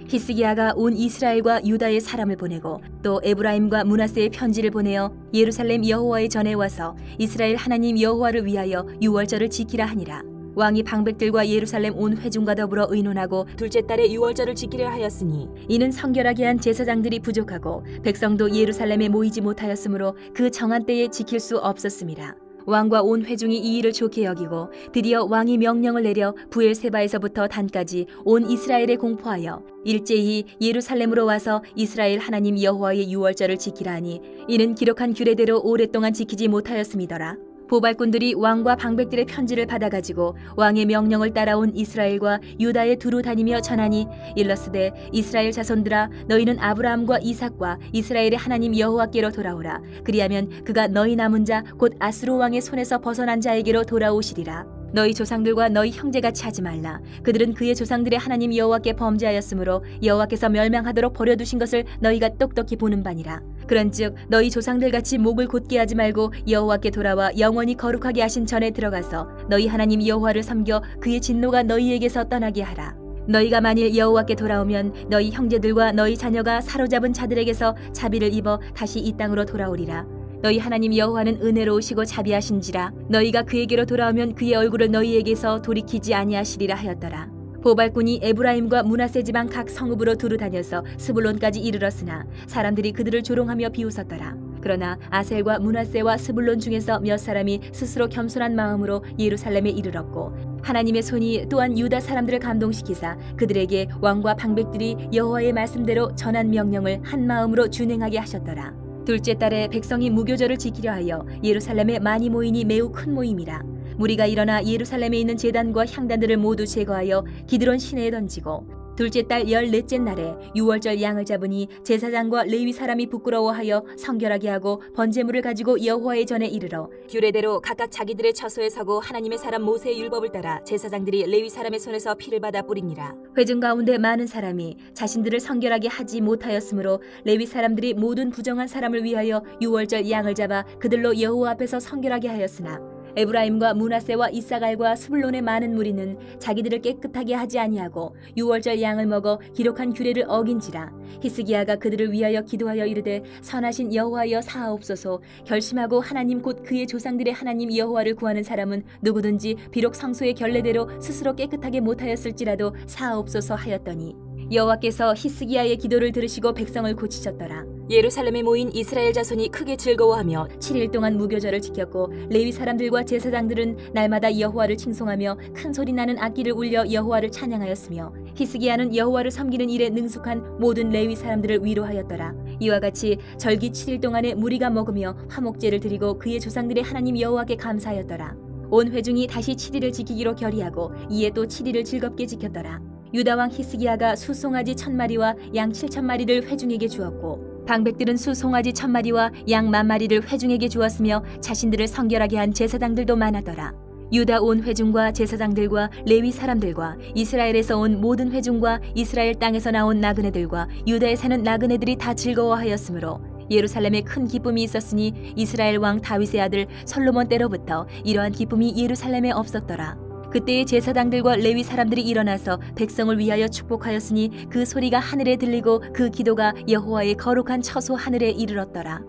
히스기야가 온 이스라엘과 유다의 사람을 보내고 또 에브라임과 므낫세의 편지를 보내어 예루살렘 여호와의 전에 와서 이스라엘 하나님 여호와를 위하여 유월절을 지키라 하니라. 왕이 방백들과 예루살렘 온 회중과 더불어 의논하고 둘째 달에 유월절을 지키려 하였으니 이는 성결하게 한 제사장들이 부족하고 백성도 예루살렘에 모이지 못하였으므로 그 정한 때에 지킬 수 없었습니다. 왕과 온 회중이 이 일을 좋게 여기고 드디어 왕이 명령을 내려 부엘세바에서부터 단까지 온 이스라엘에 공포하여 일제히 예루살렘으로 와서 이스라엘 하나님 여호와의 유월절을 지키라 하니 이는 기록한 규례대로 오랫동안 지키지 못하였음이더라. 보발꾼들이 왕과 방백들의 편지를 받아가지고 왕의 명령을 따라온 이스라엘과 유다에 두루 다니며 전하니 일러스되 이스라엘 자손들아 너희는 아브라함과 이삭과 이스라엘의 하나님 여호와께로 돌아오라. 그리하면 그가 너희 남은 자 곧 아스로 왕의 손에서 벗어난 자에게로 돌아오시리라. 너희 조상들과 너희 형제같이 하지 말라. 그들은 그의 조상들의 하나님 여호와께 범죄하였으므로 여호와께서 멸망하도록 버려두신 것을 너희가 똑똑히 보는 바니라. 그런즉 너희 조상들같이 목을 곧게 하지 말고 여호와께 돌아와 영원히 거룩하게 하신 전에 들어가서 너희 하나님 여호와를 섬겨 그의 진노가 너희에게서 떠나게 하라. 너희가 만일 여호와께 돌아오면 너희 형제들과 너희 자녀가 사로잡은 자들에게서 자비를 입어 다시 이 땅으로 돌아오리라. 너희 하나님 여호와는 은혜로우시고 자비하신지라. 너희가 그에게로 돌아오면 그의 얼굴을 너희에게서 돌이키지 아니하시리라 하였더라. 보발꾼이 에브라임과 므낫세 지방 각 성읍으로 두루 다녀서 스불론까지 이르렀으나 사람들이 그들을 조롱하며 비웃었더라. 그러나 아셀과 므낫세와 스불론 중에서 몇 사람이 스스로 겸손한 마음으로 예루살렘에 이르렀고 하나님의 손이 또한 유다 사람들을 감동시키사 그들에게 왕과 방백들이 여호와의 말씀대로 전한 명령을 한 마음으로 준행하게 하셨더라. 둘째 달에 백성이 무교절을 지키려 하여 예루살렘에 많이 모이니 매우 큰 모임이라. 무리가 일어나 예루살렘에 있는 제단과 향단들을 모두 제거하여 기드론 시내에 던지고 둘째 달 14째 날에 유월절 양을 잡으니 제사장과 레위 사람이 부끄러워하여 성결하게 하고 번제물을 가지고 여호와의 전에 이르러 규례대로 각각 자기들의 처소에 서고 하나님의 사람 모세의 율법을 따라 제사장들이 레위 사람의 손에서 피를 받아 뿌리니라. 회중 가운데 많은 사람이 자신들을 성결하게 하지 못하였으므로 레위 사람들이 모든 부정한 사람을 위하여 유월절 양을 잡아 그들로 여호와 앞에서 성결하게 하였으나 에브라임과 므낫세와 이사갈과 스불론의 많은 무리는 자기들을 깨끗하게 하지 아니하고 유월절 양을 먹어 기록한 규례를 어긴지라. 히스기야가 그들을 위하여 기도하여 이르되 선하신 여호와여 사하옵소서. 결심하고 하나님 곧 그의 조상들의 하나님 여호와를 구하는 사람은 누구든지 비록 성소의 결례대로 스스로 깨끗하게 못하였을지라도 사하옵소서 하였더니 여호와께서 히스기야의 기도를 들으시고 백성을 고치셨더라. 예루살렘에 모인 이스라엘 자손이 크게 즐거워하며 7일 동안 무교절을 지켰고 레위 사람들과 제사장들은 날마다 여호와를 칭송하며 큰 소리 나는 악기를 울려 여호와를 찬양하였으며 히스기야는 여호와를 섬기는 일에 능숙한 모든 레위 사람들을 위로하였더라. 이와 같이 절기 7일 동안에 무리가 먹으며 화목제를 드리고 그의 조상들의 하나님 여호와께 감사하였더라. 온 회중이 다시 7일을 지키기로 결의하고 이에 또 7일을 즐겁게 지켰더라. 유다 왕 히스기야가 수송아지 1000마리와 양 7000마리를 회중에게 주었고 방백들은 수송아지 1000마리와 양 10,000마리를 회중에게 주었으며 자신들을 성결하게 한 제사장들도 많았더라. 유다 온 회중과 제사장들과 레위 사람들과 이스라엘에서 온 모든 회중과 이스라엘 땅에서 나온 나그네들과 유다에 사는 나그네들이 다 즐거워하였으므로 예루살렘에 큰 기쁨이 있었으니 이스라엘 왕 다윗의 아들 솔로몬 때로부터 이러한 기쁨이 예루살렘에 없었더라. 그때의 제사장들과 레위 사람들이 일어나서 백성을 위하여 축복하였으니 그 소리가 하늘에 들리고 그 기도가 여호와의 거룩한 처소 하늘에 이르렀더라.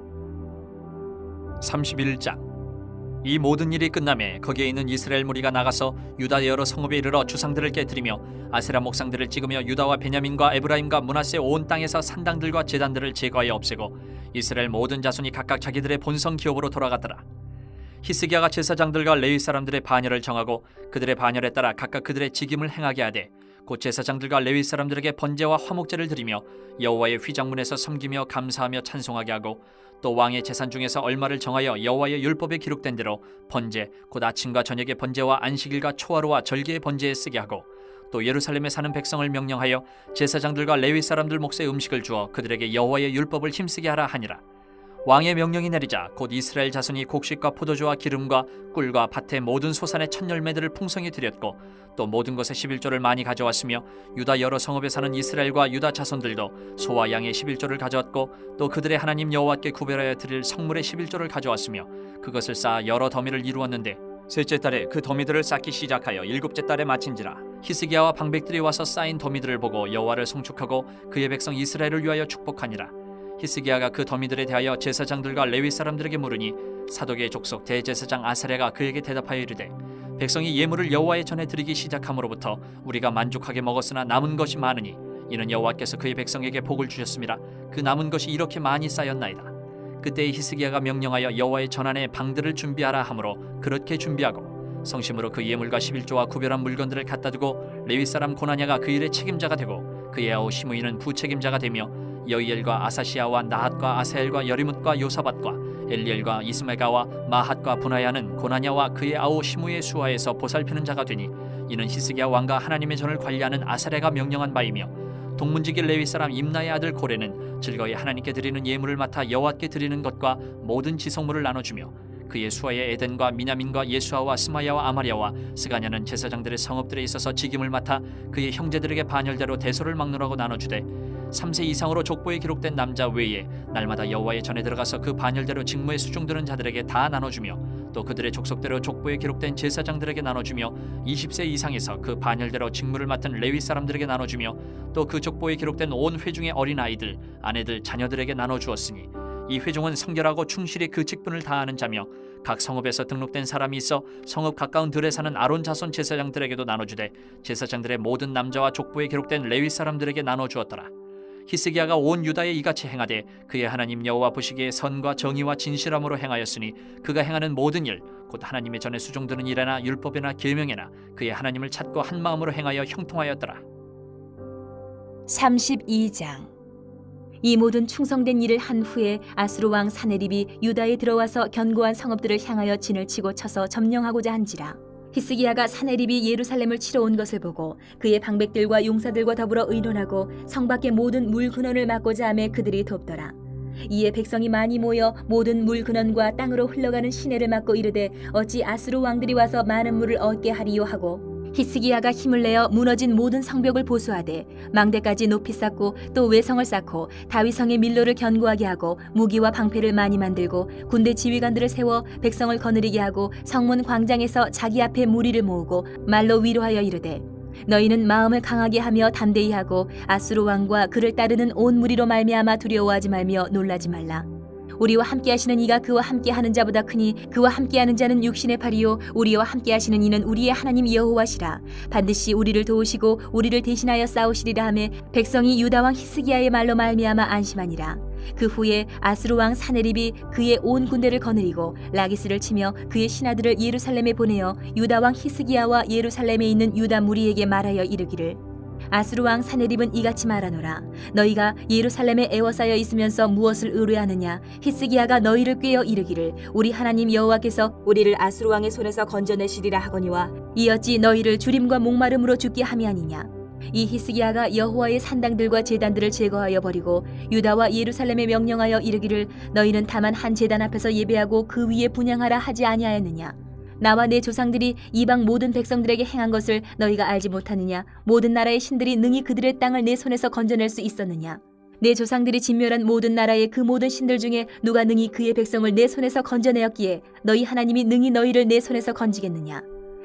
31장. 이 모든 일이 끝나매 거기에 있는 이스라엘 무리가 나가서 유다 여러 성읍에 이르러 주상들을 깨뜨리며 아세라 목상들을 찍으며 유다와 베냐민과 에브라임과 므낫세 온 땅에서 산당들과 제단들을 제거하여 없애고 이스라엘 모든 자손이 각각 자기들의 본성 기업으로 돌아갔더라. 히스기야가 제사장들과 레위 사람들의 반열을 정하고 그들의 반열에 따라 각각 그들의 직임을 행하게 하되 곧 제사장들과 레위 사람들에게 번제와 화목제를 드리며 여호와의 휘장문에서 섬기며 감사하며 찬송하게 하고 또 왕의 재산 중에서 얼마를 정하여 여호와의 율법에 기록된 대로 번제 곧 아침과 저녁의 번제와 안식일과 초하루와 절기의 번제에 쓰게 하고 또 예루살렘에 사는 백성을 명령하여 제사장들과 레위 사람들 몫의 음식을 주어 그들에게 여호와의 율법을 힘쓰게 하라 하니라. 왕의 명령이 내리자 곧 이스라엘 자손이 곡식과 포도주와 기름과 꿀과 밭의 모든 소산의 첫 열매들을 풍성히 드렸고 또 모든 것의 11조를 많이 가져왔으며 유다 여러 성읍에 사는 이스라엘과 유다 자손들도 소와 양의 11조를 가져왔고 또 그들의 하나님 여호와께 구별하여 드릴 성물의 11조를 가져왔으며 그것을 쌓아 여러 더미를 이루었는데 셋째 달에 그 더미들을 쌓기 시작하여 일곱째 달에 마친지라. 히스기야와 방백들이 와서 쌓인 더미들을 보고 여호와를 송축하고 그의 백성 이스라엘을 위하여 축복하니라. 히스기야가 그 더미들에 대하여 제사장들과 레위 사람들에게 물으니 사독의 족속 대제사장 아사랴가 그에게 대답하여 이르되 백성이 예물을 여호와의 전에 드리기 시작함으로부터 우리가 만족하게 먹었으나 남은 것이 많으니 이는 여호와께서 그의 백성에게 복을 주셨음이라. 그 남은 것이 이렇게 많이 쌓였나이다. 그때 히스기야가 명령하여 여호와의 전 안에 방들을 준비하라 하므로 그렇게 준비하고 성심으로 그 예물과 11조와 구별한 물건들을 갖다 두고 레위 사람 고나냐가 그 일의 책임자가 되고 그의 아우 시므이는 부책임자가 되며 여이엘과 아사시아와 나핫과 아사엘과 여리뭇과 요사밧과 엘리엘과 이스메가와 마핫과 분하야는 고나냐와 그의 아우 시므의 수하에서 보살피는 자가 되니 이는 히스기야 왕과 하나님의 전을 관리하는 아사랴가 명령한 바이며 동문지기 레위 사람 임나의 아들 고레는 즐거이 하나님께 드리는 예물을 맡아 여호와께 드리는 것과 모든 지성물을 나눠주며 그의 수하의 에덴과 미냐민과 예수아와 스마야와 아마랴와 스가냐는 제사장들의 성읍들에 있어서 직임을 맡아 그의 형제들에게 반열대로 대소를 막노라고 나눠주되 3세 이상으로 족보에 기록된 남자 외에 날마다 여호와의 전에 들어가서 그 반열대로 직무에 수종드는 자들에게 다 나눠주며 또 그들의 족속대로 족보에 기록된 제사장들에게 나눠주며 20세 이상에서 그 반열대로 직무를 맡은 레위 사람들에게 나눠주며 또 그 족보에 기록된 온 회중의 어린 아이들, 아내들, 자녀들에게 나눠주었으니 이 회중은 성결하고 충실히 그 직분을 다하는 자며 각 성읍에서 등록된 사람이 있어 성읍 가까운 들에 사는 아론 자손 제사장들에게도 나눠주되 제사장들의 모든 남자와 족보에 기록된 레위 사람들에게 나눠주었더라. 히스기야가 온 유다에 이같이 행하되 그의 하나님 여호와 보시기에 선과 정의와 진실함으로 행하였으니 그가 행하는 모든 일 곧 하나님의 전에 수종드는 일에나 율법에나 계명에나 그의 하나님을 찾고 한 마음으로 행하여 형통하였더라. 32장. 이 모든 충성된 일을 한 후에 아수르 왕 사네립이 유다에 들어와서 견고한 성읍들을 향하여 진을 치고 쳐서 점령하고자 한지라. 히스기야가 사네립이 예루살렘을 치러 온 것을 보고 그의 방백들과 용사들과 더불어 의논하고 성 밖의 모든 물 근원을 막고자 하매 그들이 돕더라. 이에 백성이 많이 모여 모든 물 근원과 땅으로 흘러가는 시내를 막고 이르되 어찌 아수르 왕들이 와서 많은 물을 얻게 하리요 하고 히스기야가 힘을 내어 무너진 모든 성벽을 보수하되 망대까지 높이 쌓고 또 외성을 쌓고 다윗성의 밀로를 견고하게 하고 무기와 방패를 많이 만들고 군대 지휘관들을 세워 백성을 거느리게 하고 성문 광장에서 자기 앞에 무리를 모으고 말로 위로하여 이르되 너희는 마음을 강하게 하며 담대히 하고 아수르 왕과 그를 따르는 온 무리로 말미암아 두려워하지 말며 놀라지 말라. 우리와 함께하시는 이가 그와 함께하는 자보다 크니 그와 함께하는 자는 육신의 팔이요 우리와 함께하시는 이는 우리의 하나님 여호와시라. 반드시 우리를 도우시고 우리를 대신하여 싸우시리라 하매 백성이 유다 왕 히스기야의 말로 말미암아 안심하니라. 그 후에 아수르 왕 사네립이 그의 온 군대를 거느리고 라기스를 치며 그의 신하들을 예루살렘에 보내어 유다 왕 히스기야와 예루살렘에 있는 유다 무리에게 말하여 이르기를 아수르 왕 사네립은 이같이 말하노라. 너희가 예루살렘에 애워싸여 있으면서 무엇을 의뢰하느냐? 히스기야가 너희를 꾀어 이르기를 우리 하나님 여호와께서 우리를 아수르 왕의 손에서 건져내시리라 하거니와 이 어찌 너희를 주림과 목마름으로 죽게 함이 아니냐? 이 히스기야가 여호와의 산당들과 제단들을 제거하여 버리고 유다와 예루살렘에 명령하여 이르기를 너희는 다만 한 제단 앞에서 예배하고 그 위에 분향하라 하지 아니하였느냐? 나와 내 조상들이 이방 모든 백성들에게 행한 것을 너희가 알지 못하느냐? 모든 나라의 신들이 능히 그들의 땅을 내 손에서 건져낼 수 있었느냐? 내 조상들이 진멸한 모든 나라의 그 모든 신들 중에 누가 능히 그의 백성을 내 손에서 건져내었기에 너희 하나님이 능히 너희를 내 손에서 건지겠느냐?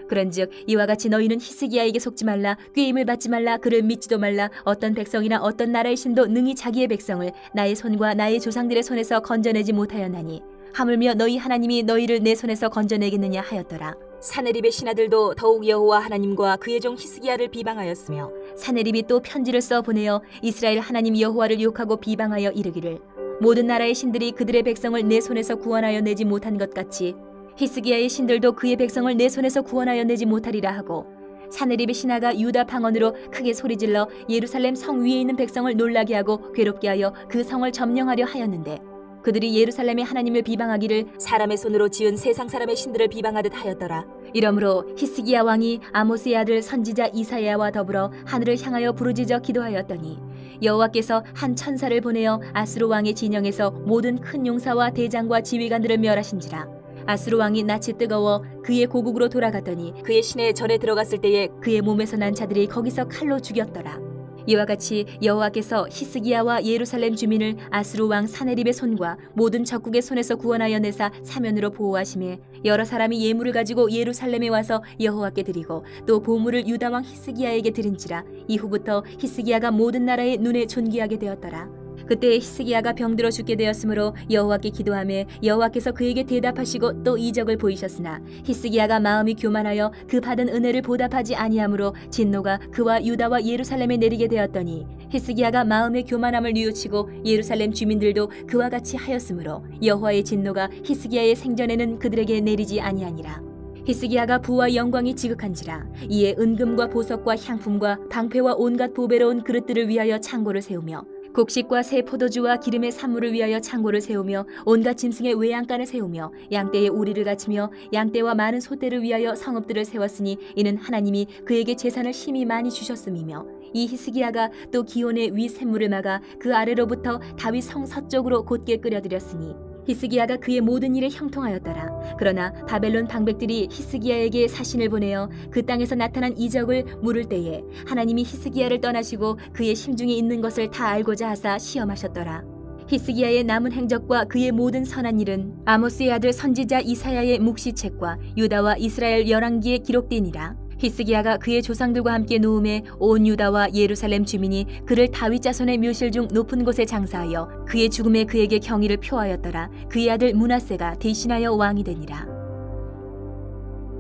그런즉 이와 같이 너희는 히스기야에게 속지 말라, 꾀임을 받지 말라, 그를 믿지도 말라. 어떤 백성이나 어떤 나라의 신도 능히 자기의 백성을 나의 손과 나의 조상들의 손에서 건져내지 못하였나니 하물며 너희 하나님이 너희를 내 손에서 건져내겠느냐 하였더라. 사네립의 신하들도 더욱 여호와 하나님과 그의 종 히스기야를 비방하였으며 사네립이 또 편지를 써 보내어 이스라엘 하나님 여호와를 욕하고 비방하여 이르기를 모든 나라의 신들이 그들의 백성을 내 손에서 구원하여 내지 못한 것 같이 히스기야의 신들도 그의 백성을 내 손에서 구원하여 내지 못하리라 하고 사네립의 신하가 유다 방언으로 크게 소리질러 예루살렘 성 위에 있는 백성을 놀라게 하고 괴롭게 하여 그 성을 점령하려 하였는데 그들이 예루살렘의 하나님을 비방하기를 사람의 손으로 지은 세상 사람의 신들을 비방하듯 하였더라. 이러므로 히스기야 왕이 아모스의 아들 선지자 이사야와 더불어 하늘을 향하여 부르짖어 기도하였더니 여호와께서 한 천사를 보내어 아수르 왕의 진영에서 모든 큰 용사와 대장과 지휘관들을 멸하신지라. 아수르 왕이 낯이 뜨거워 그의 고국으로 돌아갔더니 그의 시내에 전에 들어갔을 때에 그의 몸에서 난 자들이 거기서 칼로 죽였더라. 이와 같이 여호와께서 히스기야와 예루살렘 주민을 아수르 왕 사네립의 손과 모든 적국의 손에서 구원하여 내사 사면으로 보호하심에 여러 사람이 예물을 가지고 예루살렘에 와서 여호와께 드리고 또 보물을 유다 왕 히스기야에게 드린지라. 이후부터 히스기야가 모든 나라의 눈에 존귀하게 되었더라. 그때 히스기야가 병들어 죽게 되었으므로 여호와께 기도하며 여호와께서 그에게 대답하시고 또 이적을 보이셨으나 히스기야가 마음이 교만하여 그 받은 은혜를 보답하지 아니하므로 진노가 그와 유다와 예루살렘에 내리게 되었더니 히스기야가 마음의 교만함을 뉘우치고 예루살렘 주민들도 그와 같이 하였으므로 여호와의 진노가 히스기야의 생전에는 그들에게 내리지 아니하니라. 히스기야가 부와 영광이 지극한지라. 이에 은금과 보석과 향품과 방패와 온갖 보배로운 그릇들을 위하여 창고를 세우며 곡식과 새 포도주와 기름의 산물을 위하여 창고를 세우며 온갖 짐승의 외양간을 세우며 양떼의 우리를 갖추며 양떼와 많은 소떼를 위하여 성읍들을 세웠으니 이는 하나님이 그에게 재산을 심히 많이 주셨음이며 이 히스기야가 또 기온의 위 샘물을 막아 그 아래로부터 다윗 성 서쪽으로 곧게 끌어들였으니 히스기야가 그의 모든 일에 형통하였더라. 그러나 바벨론 방백들이 히스기야에게 사신을 보내어 그 땅에서 나타난 이적을 물을 때에 하나님이 히스기야를 떠나시고 그의 심중에 있는 것을 다 알고자 하사 시험하셨더라. 히스기야의 남은 행적과 그의 모든 선한 일은 아모스의 아들 선지자 이사야의 묵시책과 유다와 이스라엘 열왕기에 기록되니라. 히스기야가 그의 조상들과 함께 누움에 온 유다와 예루살렘 주민이 그를 다윗 자손의 묘실 중 높은 곳에 장사하여 그의 죽음에 그에게 경의를 표하였더라. 그의 아들 므낫세가 대신하여 왕이 되니라.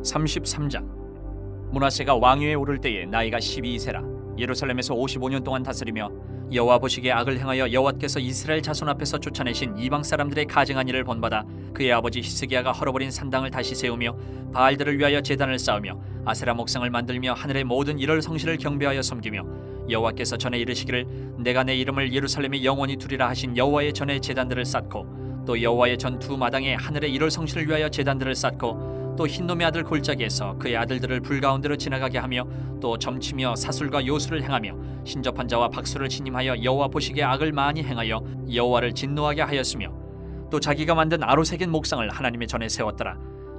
33장. 므낫세가 왕위에 오를 때에 나이가 12세라. 예루살렘에서 55년 동안 다스리며 여호와 보시기에 악을 행하여 여호와께서 이스라엘 자손 앞에서 쫓아내신 이방 사람들의 가증한 일을 본받아 그의 아버지 히스기야가 헐어버린 산당을 다시 세우며 바알들을 위하여 제단을 쌓으며 아세라 목상을 만들며 하늘의 모든 일월 성실을 경배하여 섬기며 여호와께서 전에 이르시기를 내가 내 이름을 예루살렘에 영원히 두리라 하신 여호와의 전에 제단들을 쌓고 또 여호와의 전 두 마당에 하늘의 일월 성실을 위하여 제단들을 쌓고 또 흰놈의 아들 골짜기에서 그의 아들들을 불 가운데로 지나가게 하며 또 점치며 사술과 요술을 행하며 신접한 자와 박수를 신임하여 여호와 보시기에 악을 많이 행하여 여호와를 진노하게 하였으며 또 자기가 만든 아로새긴 목상을 하나님의 전에 세웠더라.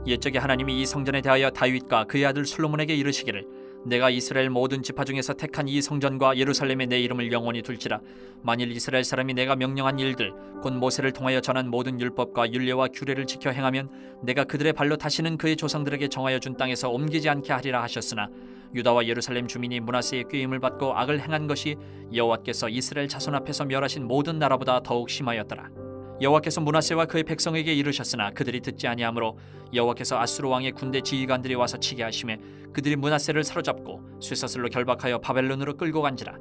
옛적에 하나님이 이 성전에 대하여 다윗과 그의 아들 솔로몬에게 이르시기를 내가 이스라엘 모든 지파 중에서 택한 이 성전과 예루살렘에 내 이름을 영원히 둘지라. 만일 이스라엘 사람이 내가 명령한 일들 곧 모세를 통하여 전한 모든 율법과 율례와 규례를 지켜 행하면 내가 그들의 발로 다시는 그의 조상들에게 정하여 준 땅에서 옮기지 않게 하리라 하셨으나 유다와 예루살렘 주민이 므낫세의 꾀임을 받고 악을 행한 것이 여호와께서 이스라엘 자손 앞에서 멸하신 모든 나라보다 더욱 심하였더라. 여호와께서 므낫세와 그의 백성에게 이르셨으나 그들이 듣지 아니하므로 여호와께서 아수르 왕의 군대 지휘관들이 와서 치게 하심에 그들이 므낫세를 사로잡고 쇠사슬로 결박하여 바벨론으로 끌고 간지라.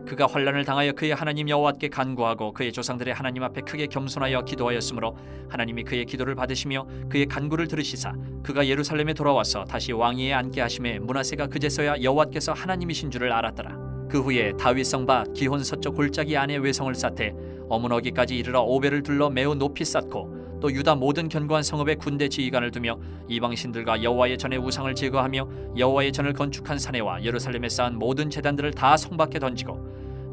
그가 환난을 당하여 그의 하나님 여호와께 간구하고 그의 조상들의 하나님 앞에 크게 겸손하여 기도하였으므로 하나님이 그의 기도를 받으시며 그의 간구를 들으시사 그가 예루살렘에 돌아와서 다시 왕위에 앉게 하심에 므낫세가 그제서야 여호와께서 하나님이신 줄을 알았더라. 그 후에 다윗 성바 기혼 서쪽 골짜기 안에 외성을 쌓되 어문어기까지 이르러 오벨을 둘러 매우 높이 쌓고 또 유다 모든 견고한 성읍에 군대 지휘관을 두며 이방신들과 여호와의 전에 우상을 제거하며 여호와의 전을 건축한 사내와 예루살렘에 쌓은 모든 제단들을 다 성밖에 던지고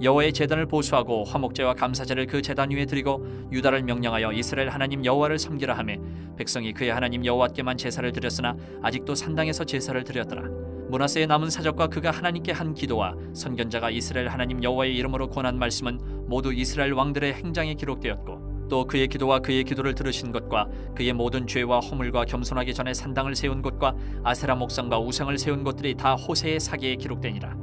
여호와의 제단을 보수하고 화목제와 감사제를 그 제단 위에 드리고 유다를 명령하여 이스라엘 하나님 여호와를 섬기라 하매 백성이 그의 하나님 여호와께만 제사를 드렸으나 아직도 산당에서 제사를 드렸더라. 므낫세의 남은 사적과 그가 하나님께 한 기도와 선견자가 이스라엘 하나님 여호와의 이름으로 권한 말씀은 모두 이스라엘 왕들의 행장에 기록되었고 또 그의 기도와 그의 기도를 들으신 것과 그의 모든 죄와 허물과 겸손하기 전에 산당을 세운 곳과 아세라 목상과 우상을 세운 곳들이 다 호세의 사기에 기록되니라.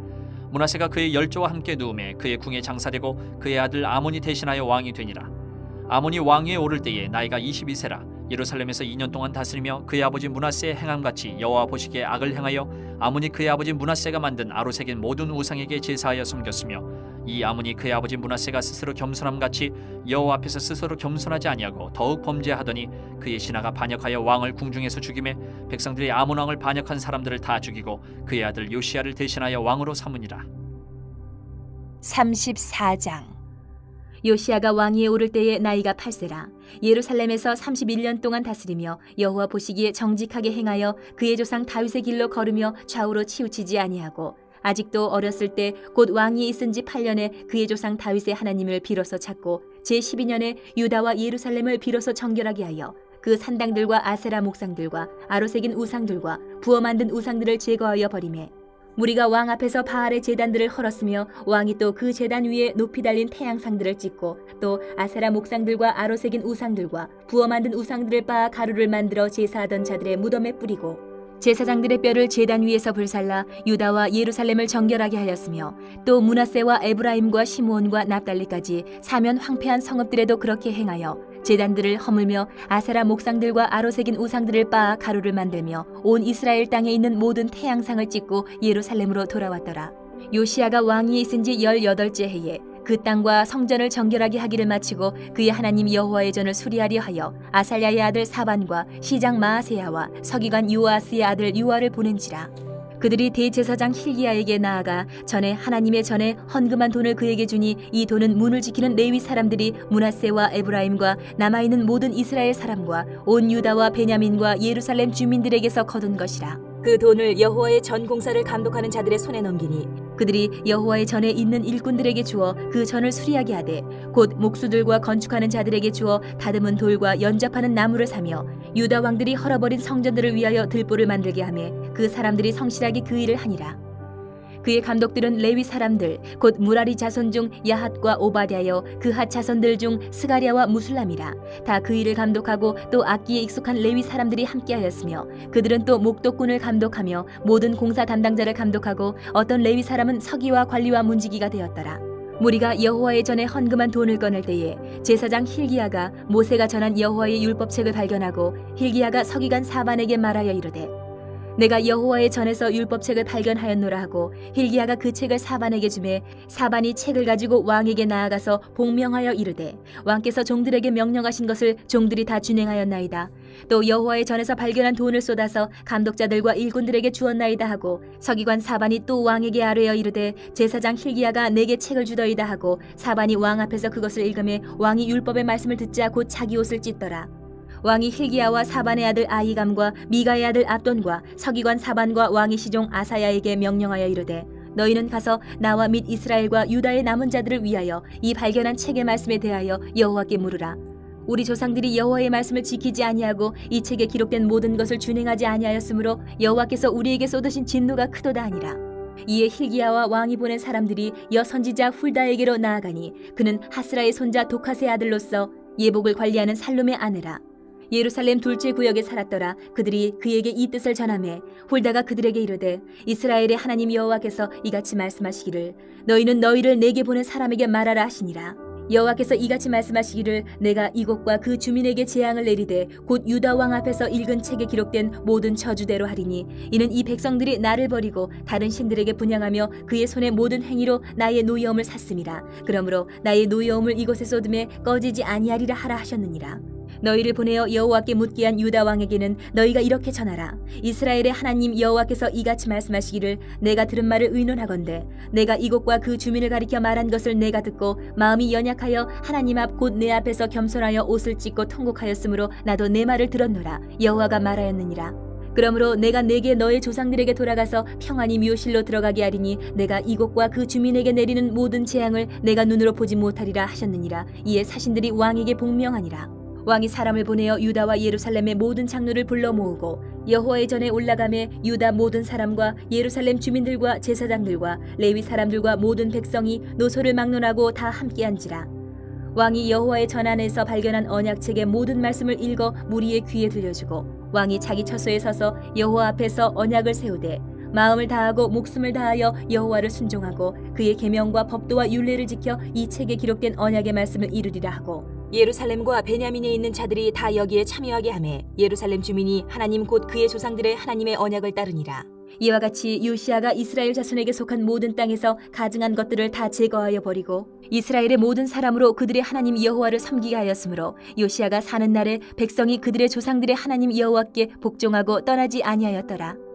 므낫세가 그의 열조와 함께 누움에 그의 궁에 장사되고 그의 아들 아몬이 대신하여 왕이 되니라. 아몬이 왕위에 오를 때에 나이가 22세라. 예루살렘에서 2년 동안 다스리며 그의 아버지 므낫세의 행함같이 여호와 보시기에 악을 행하여 아몬이 그의 아버지 므낫세가 만든 아로새긴 모든 우상에게 제사하여 섬겼으며 이 아몬이 그의 아버지 므낫세가 스스로 겸손함같이 여호와 앞에서 스스로 겸손하지 아니하고 더욱 범죄하더니 그의 신하가 반역하여 왕을 궁중에서 죽이매 백성들이 아몬 왕을 반역한 사람들을 다 죽이고 그의 아들 요시야를 대신하여 왕으로 삼으니라. 34장. 요시야가 왕위에 오를 때에 나이가 8세라. 예루살렘에서 31년 동안 다스리며 여호와 보시기에 정직하게 행하여 그의 조상 다윗의 길로 걸으며 좌우로 치우치지 아니하고 아직도 어렸을 때 곧 왕위에 있은 지 8년에 그의 조상 다윗의 하나님을 비로소 찾고 제12년에 유다와 예루살렘을 비로소 정결하게 하여 그 산당들과 아세라 목상들과 아로새긴 우상들과 부어 만든 우상들을 제거하여 버리매 무리가 왕 앞에서 바알의 제단들을 헐었으며 왕이 또 그 제단 위에 높이 달린 태양상들을 찍고 또 아세라 목상들과 아로새긴 우상들과 부어 만든 우상들을 빻아 가루를 만들어 제사하던 자들의 무덤에 뿌리고 제사장들의 뼈를 제단 위에서 불살라 유다와 예루살렘을 정결하게 하였으며 또 므낫세와 에브라임과 시므온과 납달리까지 사면 황폐한 성읍들에도 그렇게 행하여 제단들을 허물며 아세라 목상들과 아로새긴 우상들을 빻아 가루를 만들며 온 이스라엘 땅에 있는 모든 태양상을 찍고 예루살렘으로 돌아왔더라. 요시야가 왕위에 있은 지 18째 해에 그 땅과 성전을 정결하게 하기를 마치고 그의 하나님 여호와의 전을 수리하려 하여 아살랴의 아들 사반과 시장 마아세야와 서기관 요아스의 아들 요아를 보낸지라. 그들이 대제사장 힐기야에게 나아가 전에 하나님의 전에 헌금한 돈을 그에게 주니 이 돈은 문을 지키는 레위 사람들이 므낫세와 에브라임과 남아있는 모든 이스라엘 사람과 온 유다와 베냐민과 예루살렘 주민들에게서 거둔 것이라. 그 돈을 여호와의 전 공사를 감독하는 자들의 손에 넘기니 그들이 여호와의 전에 있는 일꾼들에게 주어 그 전을 수리하게 하되 곧 목수들과 건축하는 자들에게 주어 다듬은 돌과 연접하는 나무를 사며 유다 왕들이 헐어버린 성전들을 위하여 들보를 만들게 하매 그 사람들이 성실하게 그 일을 하니라. 그의 감독들은 레위 사람들 곧 무라리 자손 중 야핫과 오바댜여 그핫 자손들 중 스가랴와 무술람이라. 다 그 일을 감독하고 또 악기에 익숙한 레위 사람들이 함께하였으며 그들은 또 목독군을 감독하며 모든 공사 담당자를 감독하고 어떤 레위 사람은 서기와 관리와 문지기가 되었더라. 무리가 여호와의 전에 헌금한 돈을 꺼낼 때에 제사장 힐기야가 모세가 전한 여호와의 율법책을 발견하고 힐기야가 서기관 사반에게 말하여 이르되 내가 여호와의 전에서 율법책을 발견하였노라 하고 힐기야가 그 책을 사반에게 주매 사반이 책을 가지고 왕에게 나아가서 복명하여 이르되 왕께서 종들에게 명령하신 것을 종들이 다 준행하였나이다. 또 여호와의 전에서 발견한 돈을 쏟아서 감독자들과 일꾼들에게 주었나이다 하고 서기관 사반이 또 왕에게 아뢰어 이르되 제사장 힐기야가 내게 책을 주더이다 하고 사반이 왕 앞에서 그것을 읽음에 왕이 율법의 말씀을 듣자 곧 자기 옷을 찢더라. 왕이 힐기야와 사반의 아들 아히감과 미가의 아들 압돈과 서기관 사반과 왕의 시종 아사야에게 명령하여 이르되 너희는 가서 나와 및 이스라엘과 유다의 남은 자들을 위하여 이 발견한 책의 말씀에 대하여 여호와께 물으라. 우리 조상들이 여호와의 말씀을 지키지 아니하고 이 책에 기록된 모든 것을 준행하지 아니하였으므로 여호와께서 우리에게 쏟으신 진노가 크도다 하니라. 이에 힐기야와 왕이 보낸 사람들이 여 선지자 훌다에게로 나아가니 그는 하스라의 손자 도카스의 아들로서 예복을 관리하는 살룸의 아내라. 예루살렘 둘째 구역에 살았더라. 그들이 그에게 이 뜻을 전하매 훌다가 그들에게 이르되 이스라엘의 하나님 여호와께서 이같이 말씀하시기를 너희는 너희를 내게 보낸 사람에게 말하라 하시니라. 여호와께서 이같이 말씀하시기를 내가 이곳과 그 주민에게 재앙을 내리되 곧 유다 왕 앞에서 읽은 책에 기록된 모든 저주대로 하리니 이는 이 백성들이 나를 버리고 다른 신들에게 분향하며 그의 손의 모든 행위로 나의 노여움을 샀음이라. 그러므로 나의 노여움을 이곳에 쏟음에 꺼지지 아니하리라 하라 하셨느니라. 너희를 보내어 여호와께 묻게 한 유다 왕에게는 너희가 이렇게 전하라. 이스라엘의 하나님 여호와께서 이같이 말씀하시기를 내가 들은 말을 의논하건대 내가 이곳과 그 주민을 가리켜 말한 것을 내가 듣고 마음이 연약하여 하나님 앞 곧 내 앞에서 겸손하여 옷을 찢고 통곡하였으므로 나도 내 말을 들었노라. 여호와가 말하였느니라. 그러므로 내가 내게 너의 조상들에게 돌아가서 평안히 묘실로 들어가게 하리니 내가 이곳과 그 주민에게 내리는 모든 재앙을 내가 눈으로 보지 못하리라 하셨느니라. 이에 사신들이 왕에게 복명하니라. 왕이 사람을 보내어 유다와 예루살렘의 모든 장로를 불러 모으고 여호와의 전에 올라가매 유다 모든 사람과 예루살렘 주민들과 제사장들과 레위 사람들과 모든 백성이 노소를 막론하고 다 함께한지라. 왕이 여호와의 전 안에서 발견한 언약책의 모든 말씀을 읽어 무리의 귀에 들려주고 왕이 자기 처소에 서서 여호와 앞에서 언약을 세우되 마음을 다하고 목숨을 다하여 여호와를 순종하고 그의 계명과 법도와 율례를 지켜 이 책에 기록된 언약의 말씀을 이루리라 하고 예루살렘과 베냐민에 있는 자들이 다 여기에 참여하게 하매 예루살렘 주민이 하나님 곧 그의 조상들의 하나님의 언약을 따르니라. 이와 같이 요시야가 이스라엘 자손에게 속한 모든 땅에서 가증한 것들을 다 제거하여 버리고 이스라엘의 모든 사람으로 그들의 하나님 여호와를 섬기게 하였으므로 요시야가 사는 날에 백성이 그들의 조상들의 하나님 여호와께 복종하고 떠나지 아니하였더라.